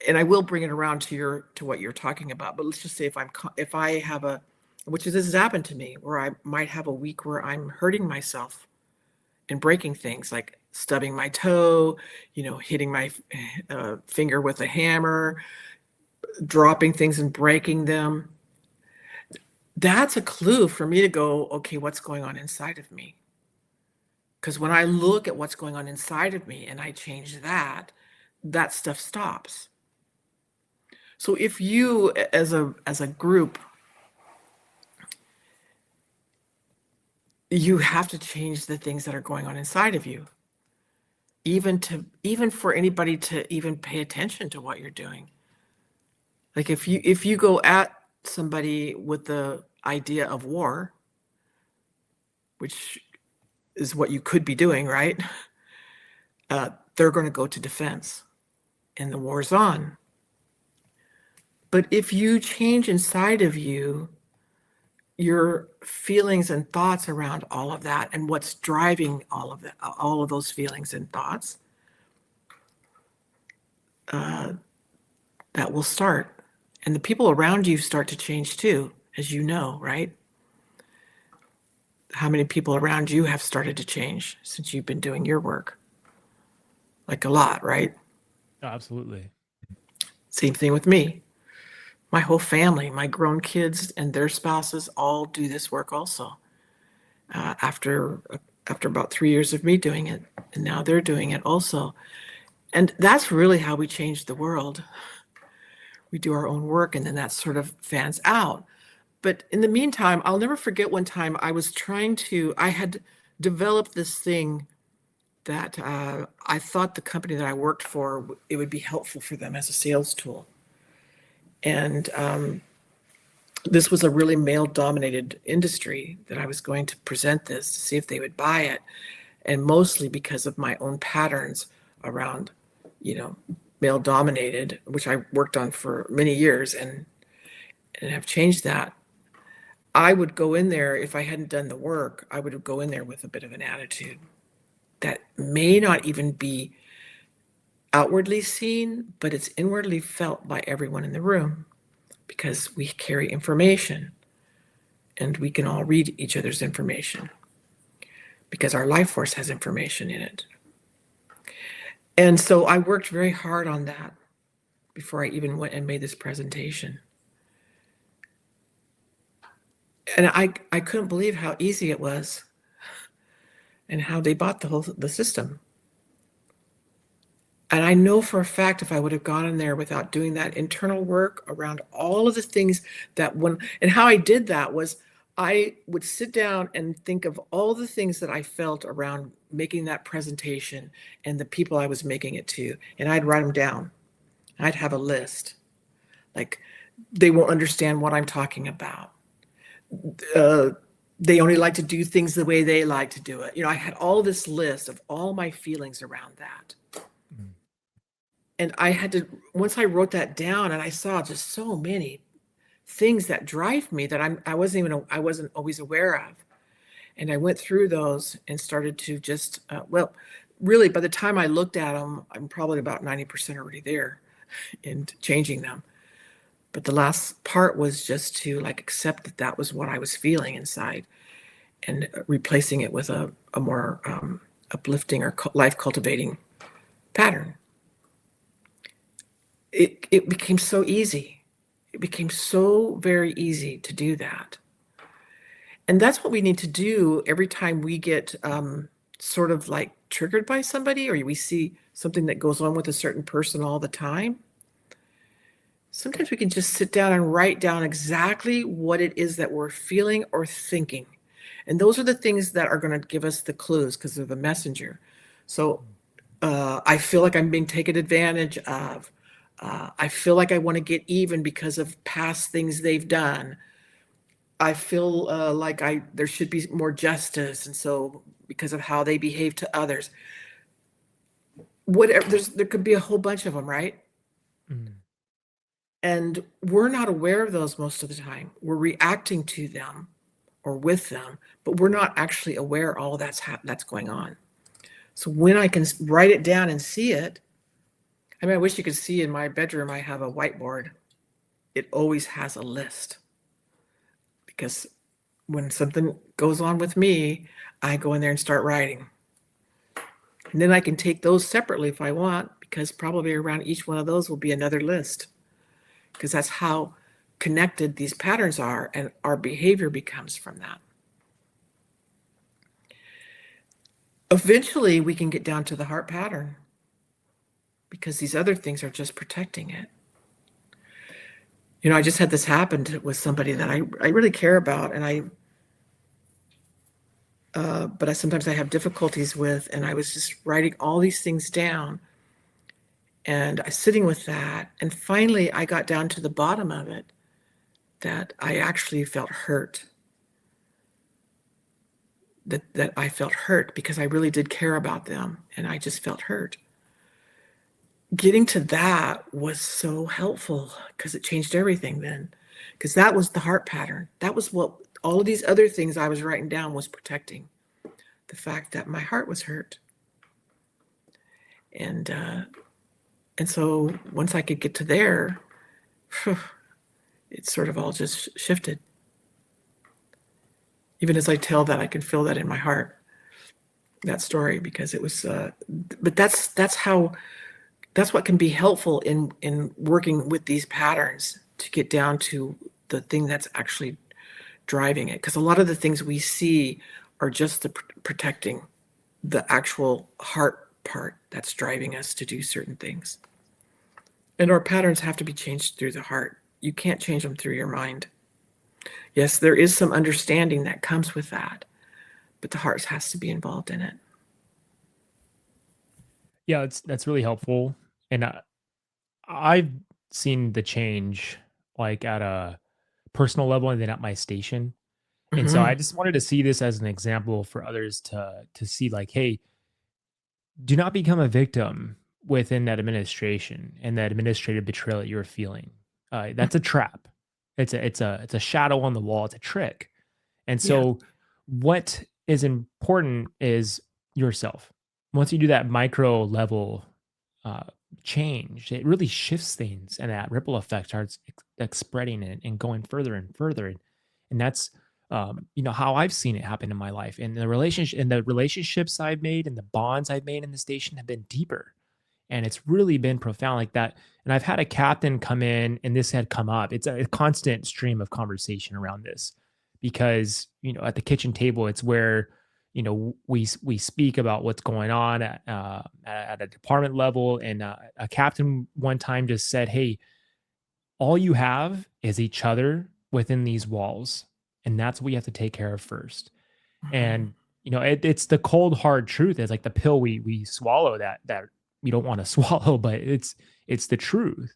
and I will bring it around to what you're talking about, but let's just say if I have which this has happened to me, where I might have a week where I'm hurting myself and breaking things like stubbing my toe, hitting my finger with a hammer, dropping things and breaking them. That's a clue for me to go, okay, what's going on inside of me? Because when I look at what's going on inside of me and I change that, that stuff stops. So if you, as a group, you have to change the things that are going on inside of you, even for anybody to even pay attention to what you're doing. Like if you go at somebody with the idea of war, which is what you could be doing, right? They're going to go to defense, and the war's on. But if you change inside of you, your feelings and thoughts around all of that and what's driving all of that, all of those feelings and thoughts, that will start. And the people around you start to change too, as you know, right? How many people around you have started to change since you've been doing your work? Like a lot, right? Absolutely. Same thing with me. My whole family, my grown kids and their spouses all do this work also. After about 3 years of me doing it, and now they're doing it also. And that's really how we change the world. We do our own work, and then that sort of fans out. But in the meantime, I'll never forget one time I had developed this thing that I thought the company that I worked for, it would be helpful for them as a sales tool. And this was a really male-dominated industry that I was going to present this to see if they would buy it. And mostly because of my own patterns around, male-dominated, which I worked on for many years and have changed that. I would go in there, if I hadn't done the work, I would go in there with a bit of an attitude that may not even be outwardly seen, but it's inwardly felt by everyone in the room, because we carry information and we can all read each other's information because our life force has information in it. And so I worked very hard on that before I even went and made this presentation. And I couldn't believe how easy it was and how they bought the system. And I know for a fact if I would have gone in there without doing that internal work around all of the things and how I did that was I would sit down and think of all the things that I felt around making that presentation and the people I was making it to, and I'd write them down. I'd have a list. Like, they won't understand what I'm talking about. They only like to do things the way they like to do it. I had all this list of all my feelings around that. And I had to, once I wrote that down and I saw just so many things that drive me that I wasn't always aware of. And I went through those and started to just, really by the time I looked at them, I'm probably about 90% already there and changing them. But the last part was just to accept that that was what I was feeling inside and replacing it with a more uplifting or life cultivating pattern. It became so easy. It became so very easy to do that. And that's what we need to do every time we get sort of triggered by somebody, or we see something that goes on with a certain person all the time. Sometimes we can just sit down and write down exactly what it is that we're feeling or thinking. And those are the things that are going to give us the clues because they're the messenger. So I feel like I'm being taken advantage of. I feel like I want to get even because of past things they've done. I feel like there should be more justice, and so because of how they behave to others. Whatever, there could be a whole bunch of them, right? Mm. And we're not aware of those most of the time. We're reacting to them or with them, but we're not actually aware all that's going on. So when I can write it down and see it, I wish you could see in my bedroom, I have a whiteboard. It always has a list. Because when something goes on with me, I go in there and start writing. And then I can take those separately if I want, because probably around each one of those will be another list. Because that's how connected these patterns are, and our behavior becomes from that. eventually we can get down to the heart pattern because these other things are just protecting it. I just had this happen with somebody that I really care about, and but sometimes I have difficulties with, and I was just writing all these things down, and I was sitting with that, and finally I got down to the bottom of it, that I actually felt hurt. That I felt hurt because I really did care about them, and I just felt hurt. Getting to that was so helpful because it changed everything then, because that was the heart pattern. That was what all of these other things I was writing down was protecting, the fact that my heart was hurt. And so once I could get to there, it sort of all just shifted. Even as I tell that, I can feel that in my heart, that story, because it was, but that's what can be helpful in working with these patterns to get down to the thing that's actually driving it. Because a lot of the things we see are just the protecting the actual heart part that's driving us to do certain things. And our patterns have to be changed through the heart. You can't change them through your mind. Yes, there is some understanding that comes with that, but the heart has to be involved in it. Yeah, that's really helpful. And I've seen the change like at a personal level and then at my station. And so I Mhm. just wanted to see this as an example for others to see like, hey, do not become a victim within that administration and that administrative betrayal that you're feeling. That's a trap. It's a shadow on the wall. It's a trick. And Yeah. so, what is important is yourself. Once you do that micro level uh, change, it really shifts things, and that ripple effect starts like spreading and going further and further. And that's how I've seen it happen in my life. And the relationships I've made and the bonds I've made in the station have been deeper, and it's really been profound like that. And I've had a captain come in, and this had come up. It's a constant stream of conversation around this because at the kitchen table, it's where we speak about what's going on at a department level. And a captain one time just said, "Hey, all you have is each other within these walls, and that's what you have to take care of first." Mhm. And it's the cold hard truth. It's like the pill we swallow that we don't want to swallow, but it's the truth.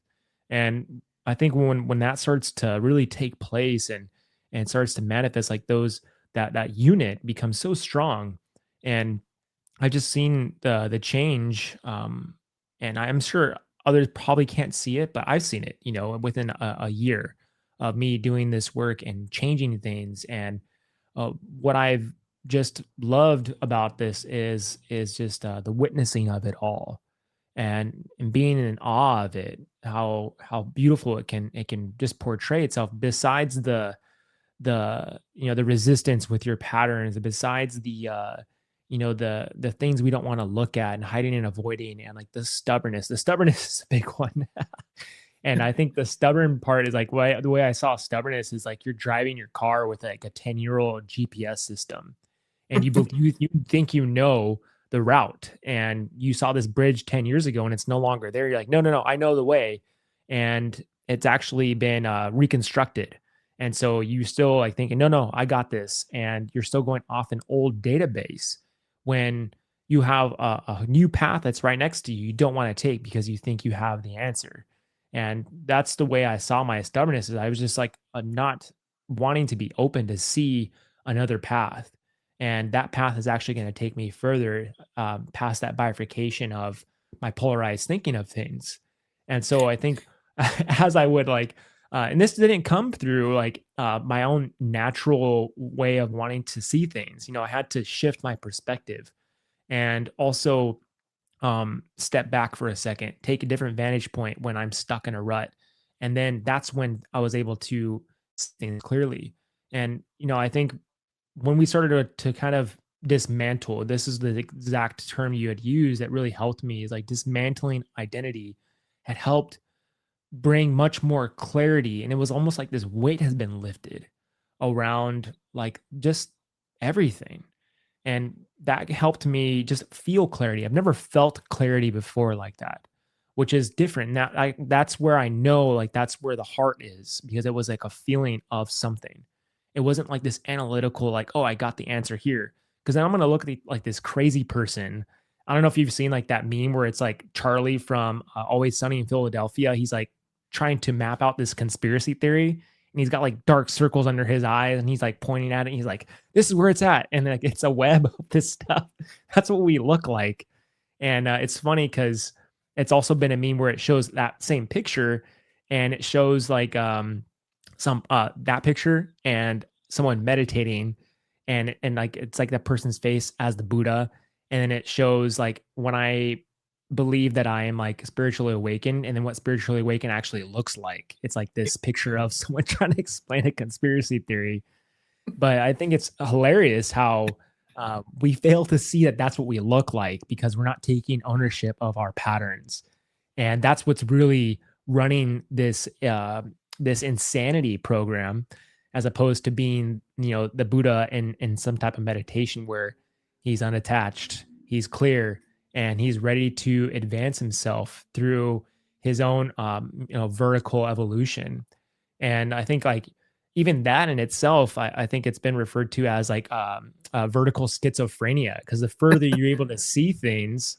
And I think when that starts to really take place and starts to manifest, like those that unit becomes so strong. And I've just seen the change, and I'm sure others probably can't see it, but I've seen it, within a year of me doing this work and changing things. And what I've just loved about this is just the witnessing of it all, and being in awe of it, how beautiful it can just portray itself. Besides the resistance with your patterns, besides the things we don't want to look at and hiding and avoiding, and like the stubbornness is a big one. And I think the stubborn part is like the way I saw stubbornness is like you're driving your car with like a 10-year-old GPS system, and you think the route, and you saw this bridge 10 years ago and it's no longer there. You're like, no, no, no, I know the way. And it's actually been reconstructed. And so you still like thinking, no, no, I got this. And you're still going off an old database when you have a new path that's right next to you don't want to take because you think you have the answer. And that's the way I saw my stubbornness. Is I was just like not wanting to be open to see another path, and that path is actually going to take me further past that bifurcation of my polarized thinking of things. And so I think as I would like and this didn't come through like my own natural way of wanting to see things. I had to shift my perspective and also step back for a second, take a different vantage point when I'm stuck in a rut. And then that's when I was able to see things clearly. And, I think when we started to kind of dismantle, this is the exact term you had used that really helped me, is like dismantling identity had helped bring much more clarity. And it was almost like this weight has been lifted around like just everything. And that helped me just feel clarity. I've never felt clarity before like that, which is different. Now that's where I know like that's where the heart is, because it was like a feeling of something. It wasn't like this analytical, like, oh, I got the answer here. Because then I'm gonna look at like this crazy person. I don't know if you've seen like that meme where it's like Charlie from Always Sunny in Philadelphia. He's like trying to map out this conspiracy theory, and he's got like dark circles under his eyes, and he's like pointing at it. And he's like, "This is where it's at," and like it's a web of this stuff. That's what we look like, and it's funny because it's also been a meme where it shows that same picture, and it shows like some that picture and someone meditating, and like it's like that person's face as the Buddha, and then it shows like when I believe that I am like spiritually awakened, and then what spiritually awakened actually looks like. It's like this picture of someone trying to explain a conspiracy theory. But I think it's hilarious how we fail to see that that's what we look like, because we're not taking ownership of our patterns, and that's what's really running this insanity program, as opposed to being, the Buddha in some type of meditation where he's unattached, he's clear, and he's ready to advance himself through his own vertical evolution. And I think like even that in itself, I think it's been referred to as like vertical schizophrenia, because the further you're able to see things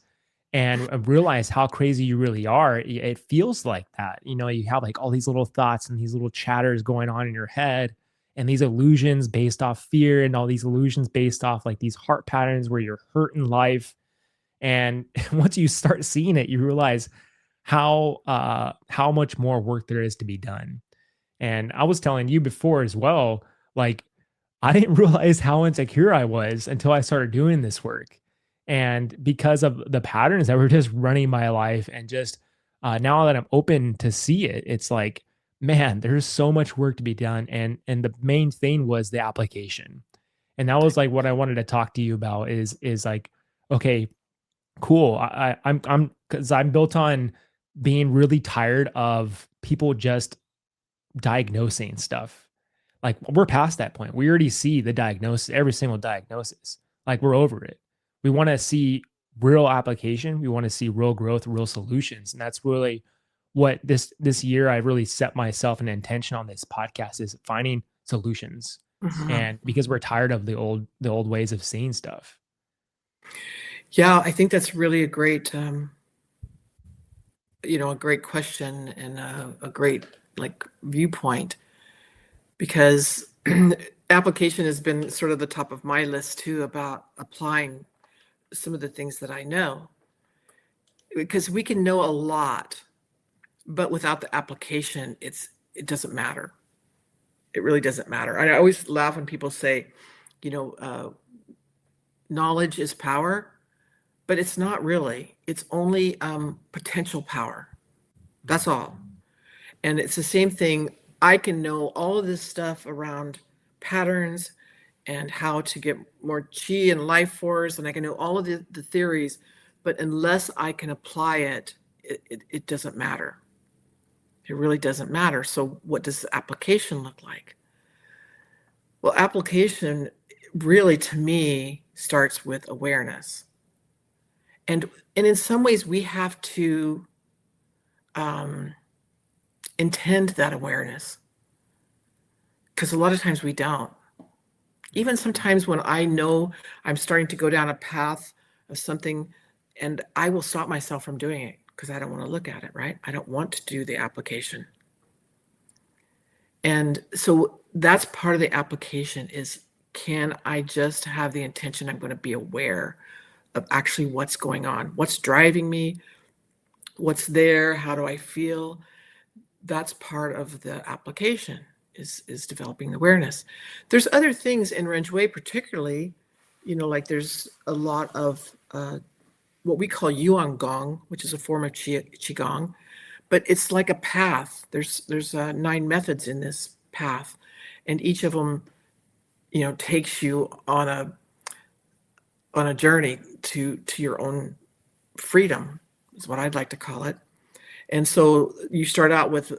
and realize how crazy you really are, it feels like that. You have like all these little thoughts and these little chatters going on in your head, and these illusions based off fear, and all these illusions based off like these heart patterns where you're hurt in life. And once you start seeing it, you realize how much more work there is to be done. And I was telling you before as well, like I didn't realize how insecure I was until I started doing this work. And because of the patterns that were just running my life, and just now that I'm open to see it, it's like, man, there's so much work to be done. And the main thing was the application. And that was like what I wanted to talk to you about is like, okay, cool. I'm because I'm built on being really tired of people just diagnosing stuff. Like we're past that point. We already see the diagnosis, every single diagnosis. Like we're over it. We want to see real application. We want to see real growth, real solutions. And that's really what this year I really set myself an intention on this podcast, is finding solutions. Mhm. And because we're tired of the old ways of seeing stuff. Yeah, I think that's really a great, a great question, and a great like viewpoint, because application has been sort of the top of my list too, about applying some of the things that I know, because we can know a lot, but without the application, it doesn't matter. It really doesn't matter. I always laugh when people say, you know, knowledge is power, but it's not really. It's only potential power. That's all. And it's the same thing. I can know all of this stuff around patterns and how to get more chi and life force, and I can know all of the theories, but unless I can apply it, it doesn't matter. It really doesn't matter. So what does the application look like? Well, application really, to me, starts with awareness. And in some ways, we have to intend that awareness, because a lot of times we don't. Even sometimes when I know I'm starting to go down a path of something, and I will stop myself from doing it because I don't want to look at it, right? I don't want to do the application. And so that's part of the application is, can I just have the intention? I'm going to be aware of actually what's going on, what's driving me, what's there, how do I feel? That's part of the application, is developing awareness. There's other things in Ren Xue, particularly, like there's a lot of what we call Yuan Gong, which is a form of Qigong, but it's like a path. There's 9 methods in this path, and each of them, takes you on a journey to your own freedom, is what I'd like to call it. And so you start out with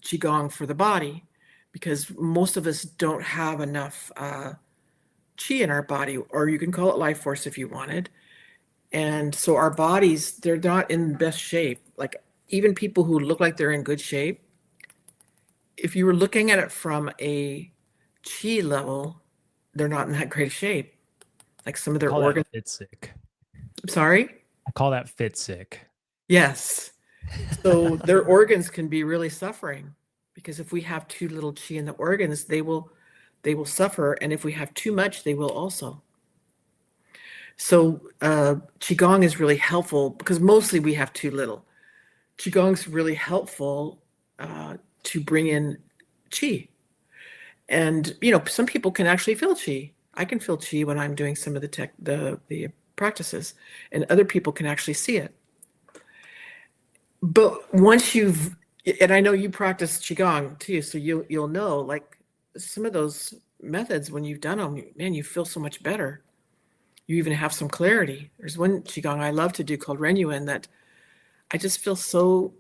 Qigong for the body, because most of us don't have enough chi in our body, or you can call it life force if you wanted. And so our bodies, they're not in the best shape. Like even people who look like they're in good shape, if you were looking at it from a chi level, they're not in that great shape. Like some of their Call that organs. fit sick. Sorry? I call that fit sick. Yes. So their organs can be really suffering, because if we have too little chi in the organs, they will suffer. And if we have too much, they will also. So Qigong is really helpful because mostly we have too little. Qigong's really helpful to bring in Qi. And, some people can actually feel Qi. I can feel Qi when I'm doing some of the practices, and other people can actually see it. But once and I know you practice Qigong too, so you'll know, like some of those methods, when you've done them, man, you feel so much better. You even have some clarity. There's one Qigong I love to do called Ren Xue that I just feel so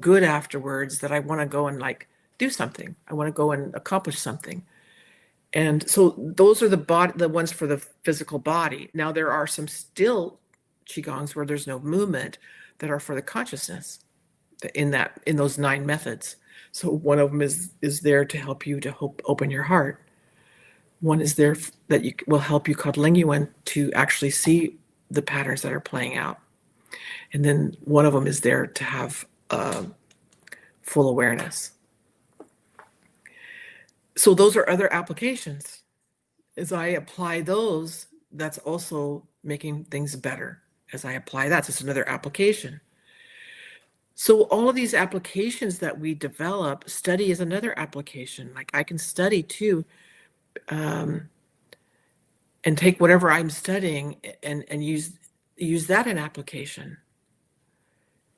good afterwards that I want to go and do something. I want to go and accomplish something. And so those are the ones for the physical body. Now there are some still Qigongs where there's no movement that are for the consciousness in those 9 methods. So one of them is there to help you to open your heart. One is there that will help you, called Ling Yuan, to actually see the patterns that are playing out. And then one of them is there to have full awareness. So those are other applications. As I apply those, that's also making things better. As I apply that, it's another application. So all of these applications that we develop, study is another application. Like I can study too, and take whatever I'm studying and use that in application.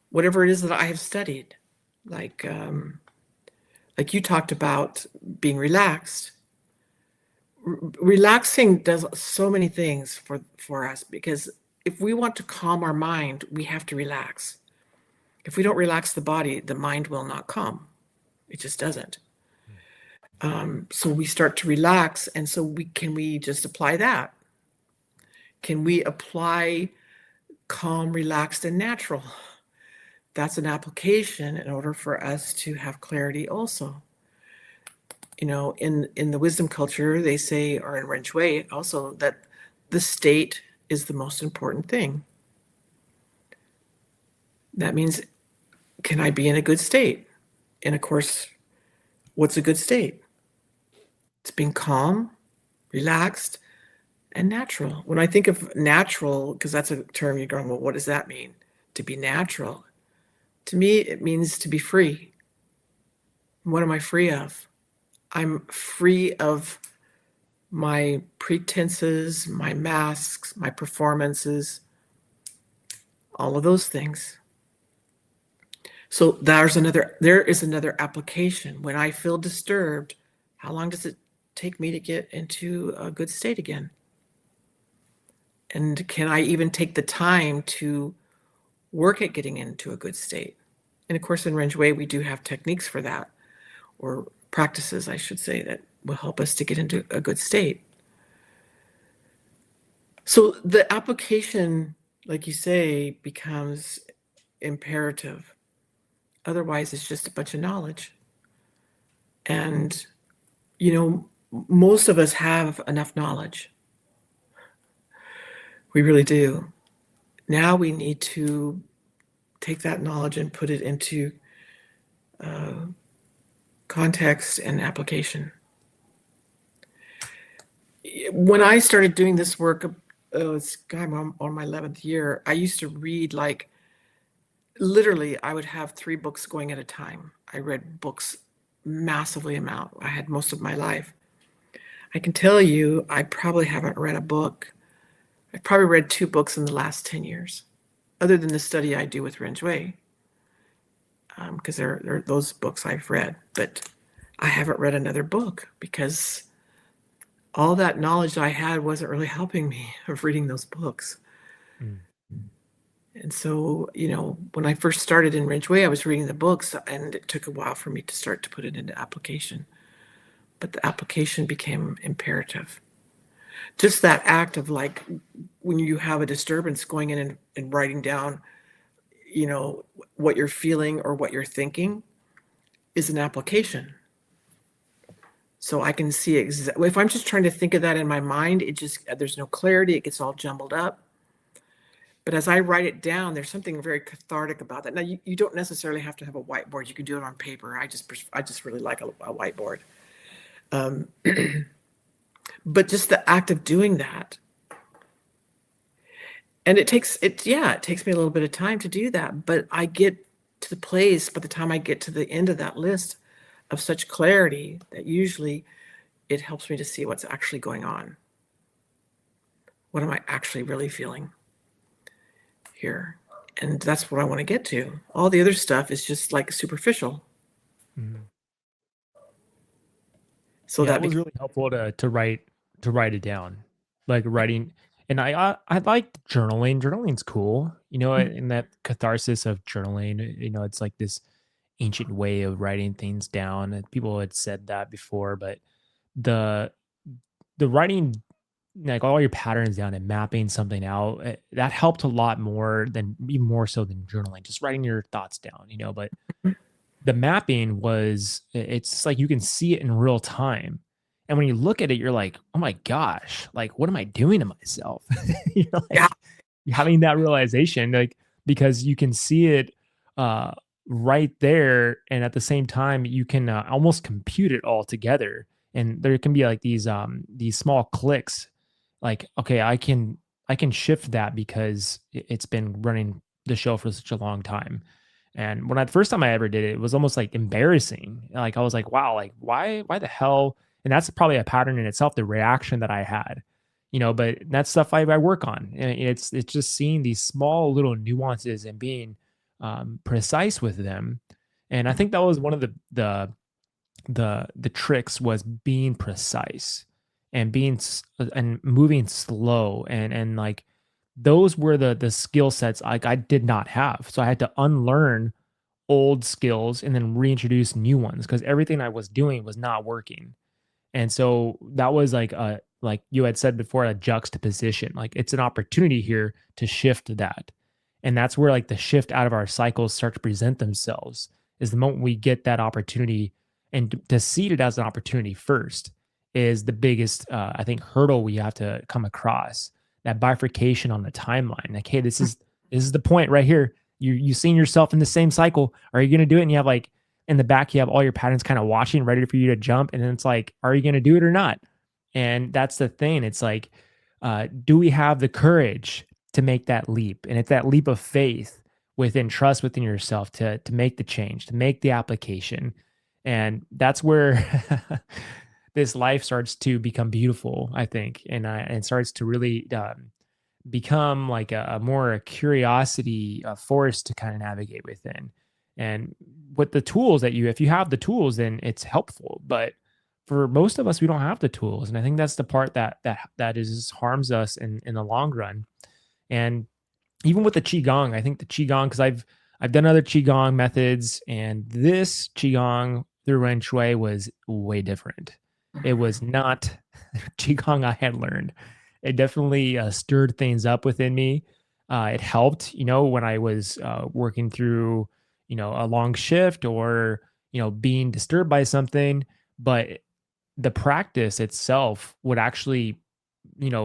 Whatever it is that I have studied, like you talked about being relaxed. Relaxing does so many things for us, because if we want to calm our mind, we have to relax. If we don't relax the body, the mind will not calm. It just doesn't. So we start to relax, and so can we just apply that? Can we apply calm, relaxed, and natural? That's an application in order for us to have clarity also. In the wisdom culture, they say, or in Ren Xue also, that the state is the most important thing. That means, can I be in a good state? And of course, what's a good state? It's being calm, relaxed, and natural. When I think of natural, because that's a term you're going, well, what does that mean? To be natural. To me, it means to be free. What am I free of? I'm free of my pretenses, my masks, my performances, all of those things. So there is another application. When I feel disturbed, how long does it take me to get into a good state again? And can I even take the time to work at getting into a good state? And of course, in Ren Xue, we do have techniques for that, or practices, I should say, that will help us to get into a good state. So the application, like you say, becomes imperative. Otherwise, it's just a bunch of knowledge. And, most of us have enough knowledge. We really do. Now we need to take that knowledge and put it into context and application. When I started doing this work, I'm on my 11th year, I used to read literally, I would have 3 books going at a time. I read books massively amount. I had most of my life. I can tell you, I probably haven't read a book. I've probably read 2 books in the last 10 years, other than the study I do with Ren Xue, because they're those books I've read. But I haven't read another book because all that knowledge I had wasn't really helping me of reading those books. And so, when I first started in Ren Xue, I was reading the books, and it took a while for me to start to put it into application. But the application became imperative. Just that act of like when you have a disturbance, going in and writing down, what you're feeling or what you're thinking is an application. So I can see if I'm just trying to think of that in my mind, there's no clarity. It gets all jumbled up. But as I write it down, there's something very cathartic about that. Now, you don't necessarily have to have a whiteboard. You can do it on paper. I just really like a whiteboard. But just the act of doing that, and it takes me a little bit of time to do that. But I get to the place by the time I get to the end of that list of such clarity that usually it helps me to see what's actually going on. What am I actually really feeling here? And that's what I want to get to. All the other stuff is just like superficial. Mhm. So Yeah, that that was really helpful to write it down, like writing. And I like journaling. Journaling's cool, in that catharsis of journaling. It's like this ancient way of writing things down. And people had said that before, but the the writing like all your patterns down and mapping something out, that helped a lot more than even more so than journaling. Just writing your thoughts down, But the mapping it's like you can see it in real time. And when you look at it, you're like, oh my gosh, like what am I doing to myself? You're yeah, like having that realization, like because you can see it uh right there, and at the same time you can almost compute it all together. And there can be like these small clicks, like okay, I can shift that because it's been running the show for such a long time. And when the first time I ever did it, it was almost like embarrassing. Like I was like, wow, like why the hell? And that's probably a pattern in itself, the reaction that I had, but that's stuff I work on. And it's just seeing these small little nuances and being precise with them. And I think that was one of the tricks, was being precise and and moving slow, and like those were the skill sets I did not have. So I had to unlearn old skills and then reintroduce new ones because everything I was doing was not working. And so that was like you had said before, a juxtaposition. Like it's an opportunity here to shift that. And that's where like the shift out of our cycles start to present themselves, is the moment we get that opportunity, and to see it as an opportunity first is the biggest I think hurdle we have to come across. That bifurcation on the timeline. Like, hey, this is the point right here. You seen yourself in the same cycle. Are you gonna do it? And you have like in the back, you have all your patterns kind of watching, ready for you to jump. And then it's like, are you going to do it or not? And that's the thing. It's like, do we have the courage to make that leap? And it's that leap of faith within trust within yourself to make the change, to make the application. And that's where this life starts to become beautiful, I think, and starts to really become like a more curiosity force to kind of navigate within. And with the tools if you have the tools, then it's helpful. But for most of us, we don't have the tools, and I think that's the part that is harms us in the long run. And even with the qigong, I think the qigong, because I've done other qigong methods, and this qigong through Ren Xue was way different. It was not qigong I had learned. It definitely stirred things up within me. It helped, when I was working through, a long shift, or being disturbed by something. But the practice itself would actually,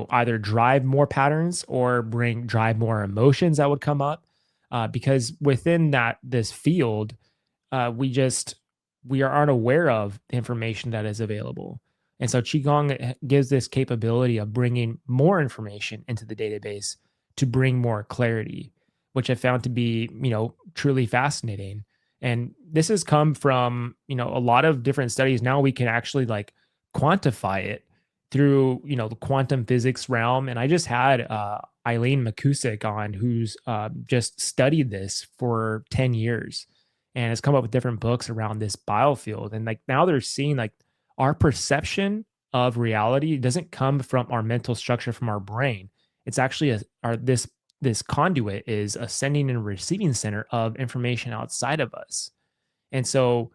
either drive more patterns or drive more emotions that would come up, because within this field, we aren't aware of the information that is available. And so Qigong gives this capability of bringing more information into the database to bring more clarity, which I found to be, truly fascinating. And this has come from, a lot of different studies. Now we can actually like quantify it through, the quantum physics realm. And I just had Eileen McCusick on, who's just studied this for 10 years and has come up with different books around this biofield. And like now they're seeing like our perception of reality doesn't come from our mental structure from our brain. It's actually this conduit is a sending and receiving center of information outside of us. And so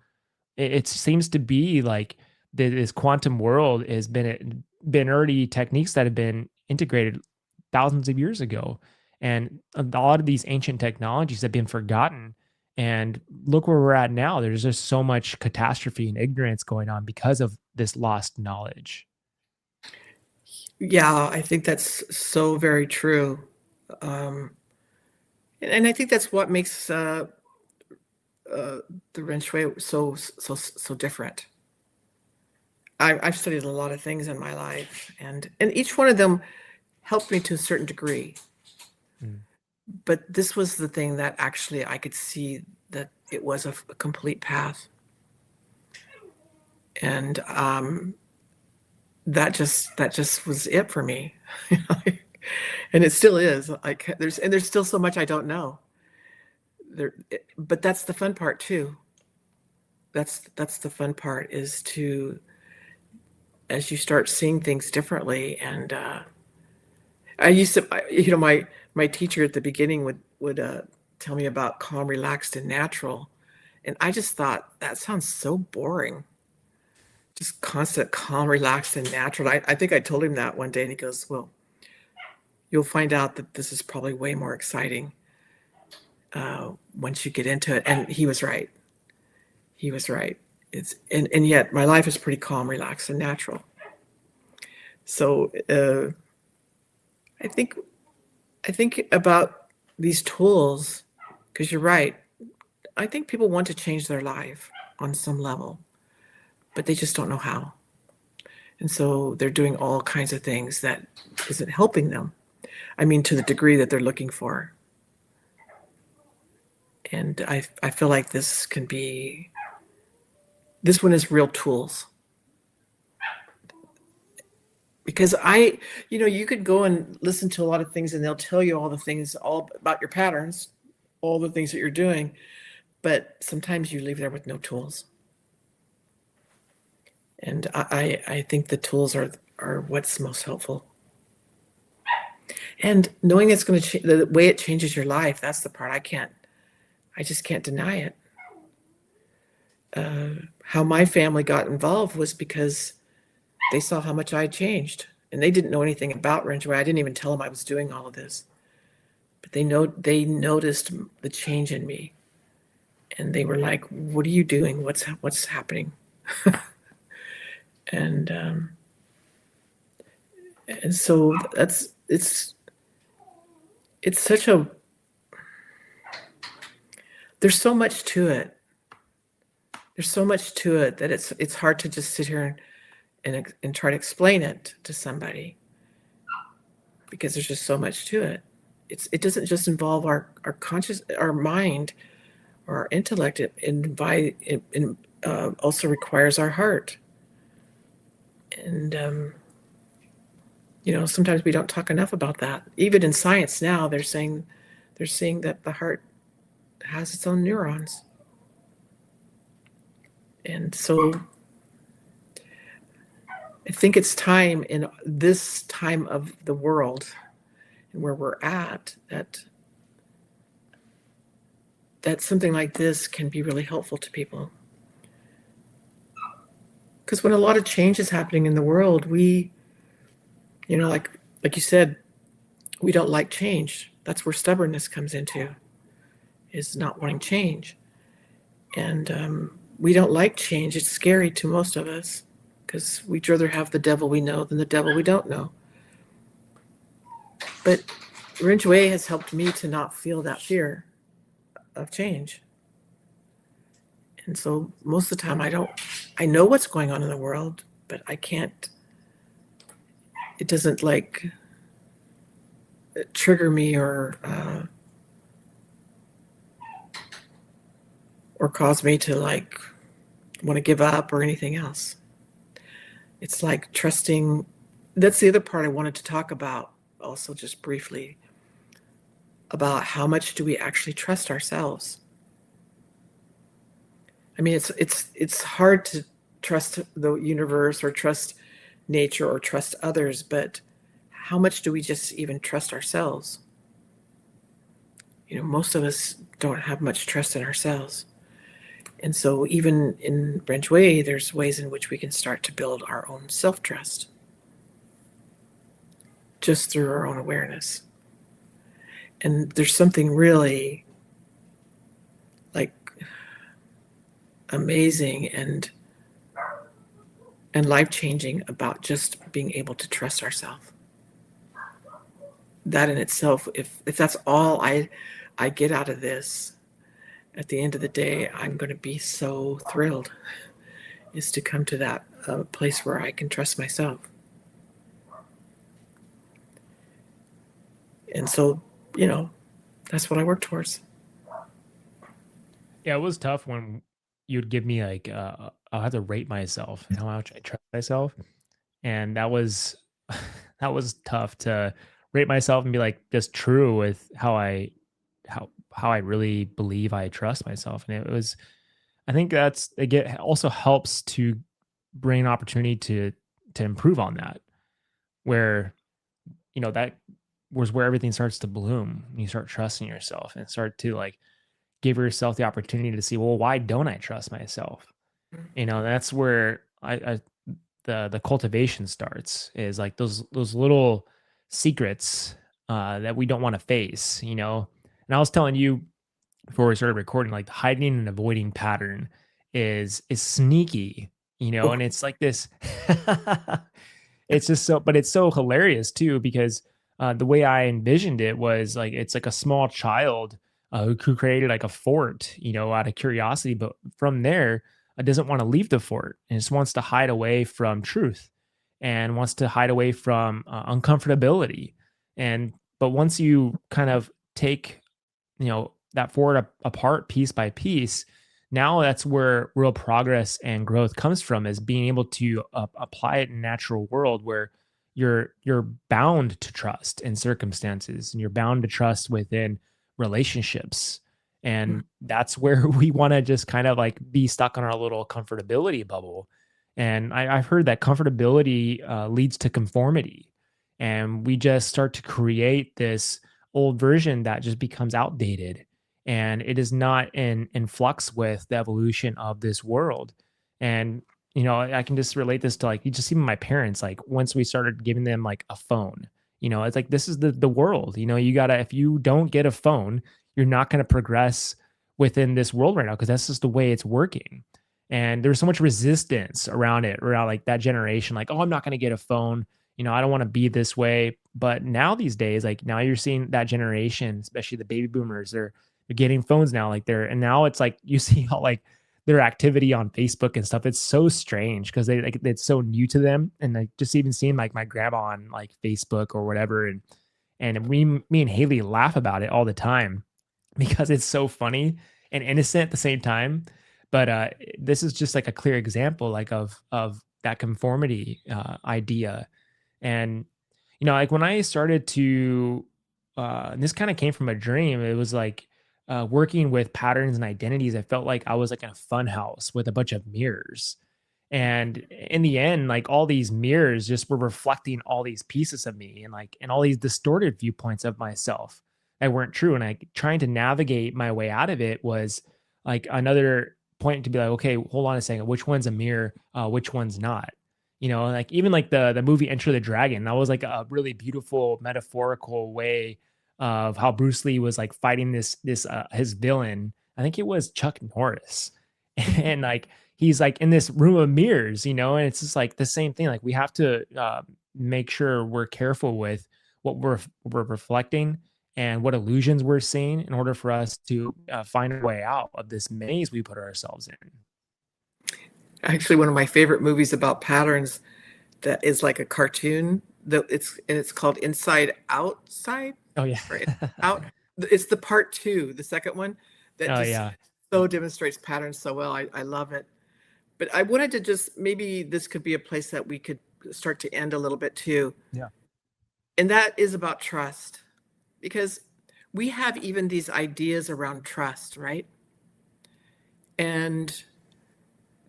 it seems to be like this quantum world has been been already techniques that have been integrated thousands of years ago. And a lot of these ancient technologies have been forgotten. And look where we're at now. There's just so much catastrophe and ignorance going on because of this lost knowledge. Yeah, I think that's so very true. And I think that's what makes the Ren Xue so different. I've studied a lot of things in my life, and each one of them helped me to a certain degree. Mm. But this was the thing that actually I could see that it was a complete path, and that just was it for me, and it still is. Like there's still so much I don't know. But that's the fun part too. That's the fun part, is to, as you start seeing things differently. And I used to, my teacher at the beginning would tell me about calm, relaxed, and natural, and I just thought that sounds so boring. Just constant calm, relaxed, and natural. I think I told him that one day, and he goes, "Well, you'll find out that this is probably way more exciting once you get into it." And he was right. He was right. And yet my life is pretty calm, relaxed, and natural. So I think about these tools, because you're right. I think people want to change their life on some level, but they just don't know how. And so they're doing all kinds of things that isn't helping them. I mean, to the degree that they're looking for. And I feel like this one is real tools. Because you could go and listen to a lot of things, and they'll tell you all the things, all about your patterns, all the things that you're doing, but sometimes you leave there with no tools. And I think the tools are what's most helpful. And knowing it's going to change, the way it changes your life, that's the part I just can't deny it. How my family got involved was because they saw how much I had changed, and they didn't know anything about Ren Xue. I didn't even tell them I was doing all of this, but they noticed the change in me, and they were like, "What are you doing? What's happening?" and so it's such a, there's so much to it. There's so much to it that it's hard to just sit here and try to explain it to somebody, because there's just so much to it. It doesn't just involve our mind or our intellect. It also requires our heart. And sometimes we don't talk enough about that. Even in science now, they're seeing that the heart has its own neurons. And so I think it's time, in this time of the world and where we're at, that something like this can be really helpful to people. Because when a lot of change is happening in the world, we, like you said, we don't like change. That's where stubbornness comes into, is not wanting change. And we don't like change. It's scary to most of us, because we'd rather have the devil we know than the devil we don't know. But Ren Xue has helped me to not feel that fear of change. And so most of the time I know what's going on in the world, but I can't, it doesn't trigger me or cause me to want to give up or anything else. It's like trusting. That's the other part I wanted to talk about also, just briefly, about how much do we actually trust ourselves. I mean, it's hard to trust the universe or trust nature or trust others, but how much do we just even trust ourselves? Most of us don't have much trust in ourselves. And so even in Ren Xue, there's ways in which we can start to build our own self-trust. just through our own awareness. And there's something really like amazing and life-changing about just being able to trust ourselves. That in itself, if that's all I get out of this, at the end of the day, I'm going to be so thrilled, is to come to that place where I can trust myself. And so, that's what I work towards. Yeah, it was tough when you'd give me like I'll have to rate myself and how much I trust myself. And that was that was tough to rate myself and be like just true with how I really believe I trust myself. And it was I think that's it also helps to bring an opportunity to improve on that, where that was where everything starts to bloom. You start trusting yourself and start to like give yourself the opportunity to see, well, why don't I trust myself? That's where I the cultivation starts, is like those little secrets that we don't want to face. And I was telling you before we started recording, like the hiding and avoiding pattern is sneaky, and it's like this. It's just so, but it's so hilarious too, because the way I envisioned it was like it's like a small child who created like a fort, out of curiosity, but from there, doesn't want to leave the fort and just wants to hide away from truth and wants to hide away from uncomfortability. And but once you kind of take that fort apart piece by piece, now that's where real progress and growth comes from, is being able to apply it in natural world where you're bound to trust in circumstances, and you're bound to trust within relationships. And that's where we want to just kind of like be stuck on our little comfortability bubble. And I've heard that comfortability leads to conformity, and we just start to create this old version that just becomes outdated, and it is not in flux with the evolution of this world. And I can just relate this to like you just even my parents, like once we started giving them like a phone, it's like this is the world. You gotta, if you don't get a phone, you're not going to progress within this world right now, because that's just the way it's working. And there's so much resistance around it, around like that generation, like, oh, I'm not going to get a phone, I don't want to be this way. But now these days, like now you're seeing that generation, especially the baby boomers, they're getting phones now, and now it's like you see all like their activity on Facebook and stuff. It's so strange because they like it's so new to them. And like just even seeing like my grandma on like Facebook or whatever, and me and Haley laugh about it all the time because it's so funny and innocent at the same time. But this is just like a clear example like of that conformity idea. And like when I started to and this kind of came from a dream, it was like working with patterns and identities. I felt like I was like in a fun house with a bunch of mirrors, and in the end, like all these mirrors just were reflecting all these pieces of me, and all these distorted viewpoints of myself that weren't true. And like trying to navigate my way out of it was like another point to be like, okay, hold on a second, which one's a mirror, which one's not? Like even like the movie Enter the Dragon, that was like a really beautiful metaphorical way of how Bruce Lee was like fighting this his villain. I think it was Chuck Norris, and like he's like in this room of mirrors, and it's just like the same thing. Like we have to make sure we're careful with what we're reflecting and what illusions we're seeing in order for us to find a way out of this maze we put ourselves in. Actually, one of my favorite movies about patterns that is like a cartoon that it's called Inside Outside. Oh yeah. Right. Out. It's the part 2, the second one, that Oh just yeah. so demonstrates patterns so well. I love it. But I wanted to just, maybe this could be a place that we could start to end a little bit too. Yeah. And that is about trust, because we have even these ideas around trust, right? And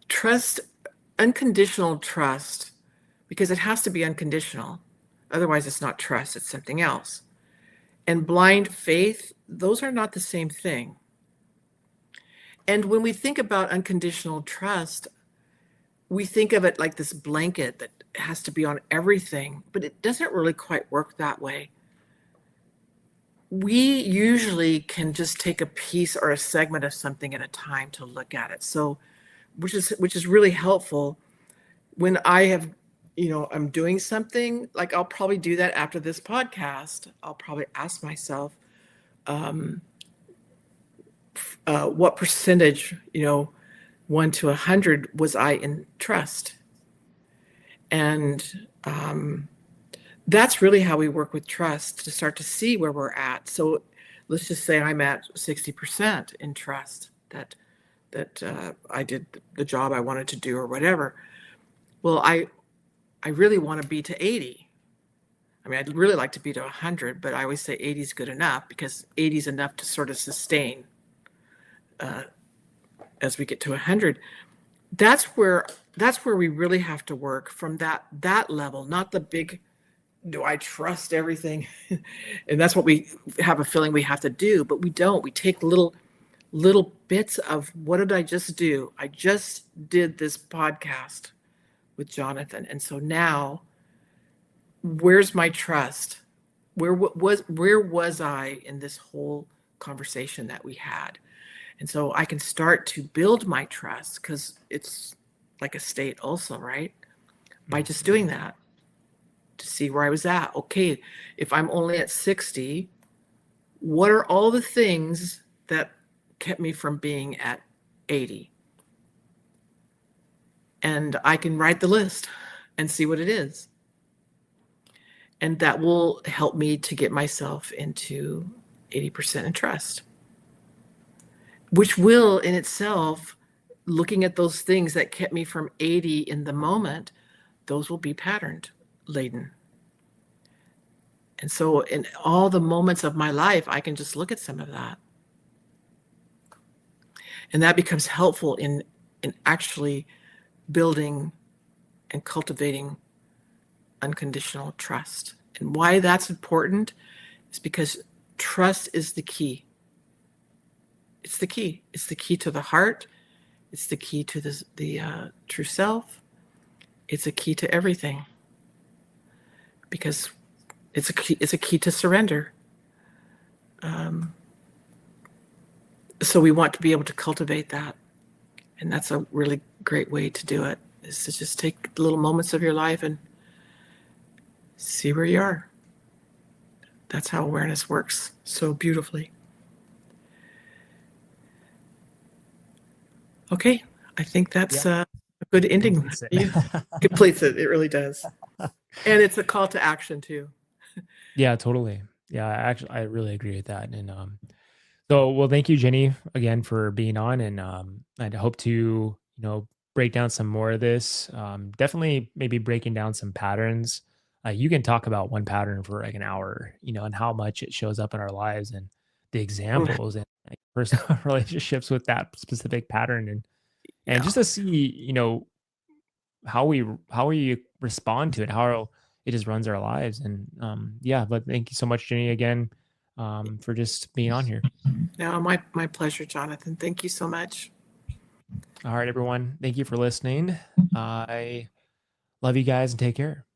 trust, unconditional trust, because it has to be unconditional. Otherwise, it's not trust, it's something else. And blind faith, those are not the same thing. And when we think about unconditional trust, we think of it like this blanket that has to be on everything, but it doesn't really quite work that way. We usually can just take a piece or a segment of something at a time to look at it. So, which is really helpful when I have, I'm doing something, like I'll probably do that after this podcast. I'll probably ask myself, what percentage, 1 to 100 was I in trust? And that's really how we work with trust, to start to see where we're at. So let's just say I'm at 60% in trust that I did the job I wanted to do or whatever. Well, I really want to be to 80. I mean, I'd really like to be to 100, but I always say 80 is good enough, because 80 is enough to sort of sustain as we get to 100. That's where we really have to work from that level, not the big, do I trust everything? And that's what we have a feeling we have to do, but we don't. We take little bits of, what did I just do? I just did this podcast with Jonathan. And so now, where's my trust? Where was I in this whole conversation that we had? And so I can start to build my trust, because it's like a state also, right? By just doing that, to see where I was at. Okay, if I'm only at 60, what are all the things that kept me from being at 80? And I can write the list and see what it is. And that will help me to get myself into 80% in trust, which will in itself, looking at those things that kept me from 80 in the moment, those will be patterned laden. And so in all the moments of my life, I can just look at some of that. And that becomes helpful in actually building and cultivating unconditional trust. And why that's important is because trust is the key. It's the key. It's the key to the heart. It's the key to the true self. It's a key to everything, because it's a key to surrender. So we want to be able to cultivate that. And that's a really great way to do it, is to just take little moments of your life and see where you are. That's how awareness works so beautifully. Okay, I think that's a good ending. Completes it. Completes it. It really does. And it's a call to action too. Yeah, totally. Yeah, actually, I really agree with that. And so, well, thank you, Jenny, again for being on, and I hope to break down some more of this. Definitely, maybe breaking down some patterns. You can talk about one pattern for like an hour, and how much it shows up in our lives, and the examples and like, personal relationships with that specific pattern, and Yeah. just to see, how we respond to it, how it just runs our lives. And yeah, but thank you so much, Jenny, again, for just being on here. No, my pleasure, Jonathan. Thank you so much. All right, everyone. Thank you for listening. I love you guys, and take care.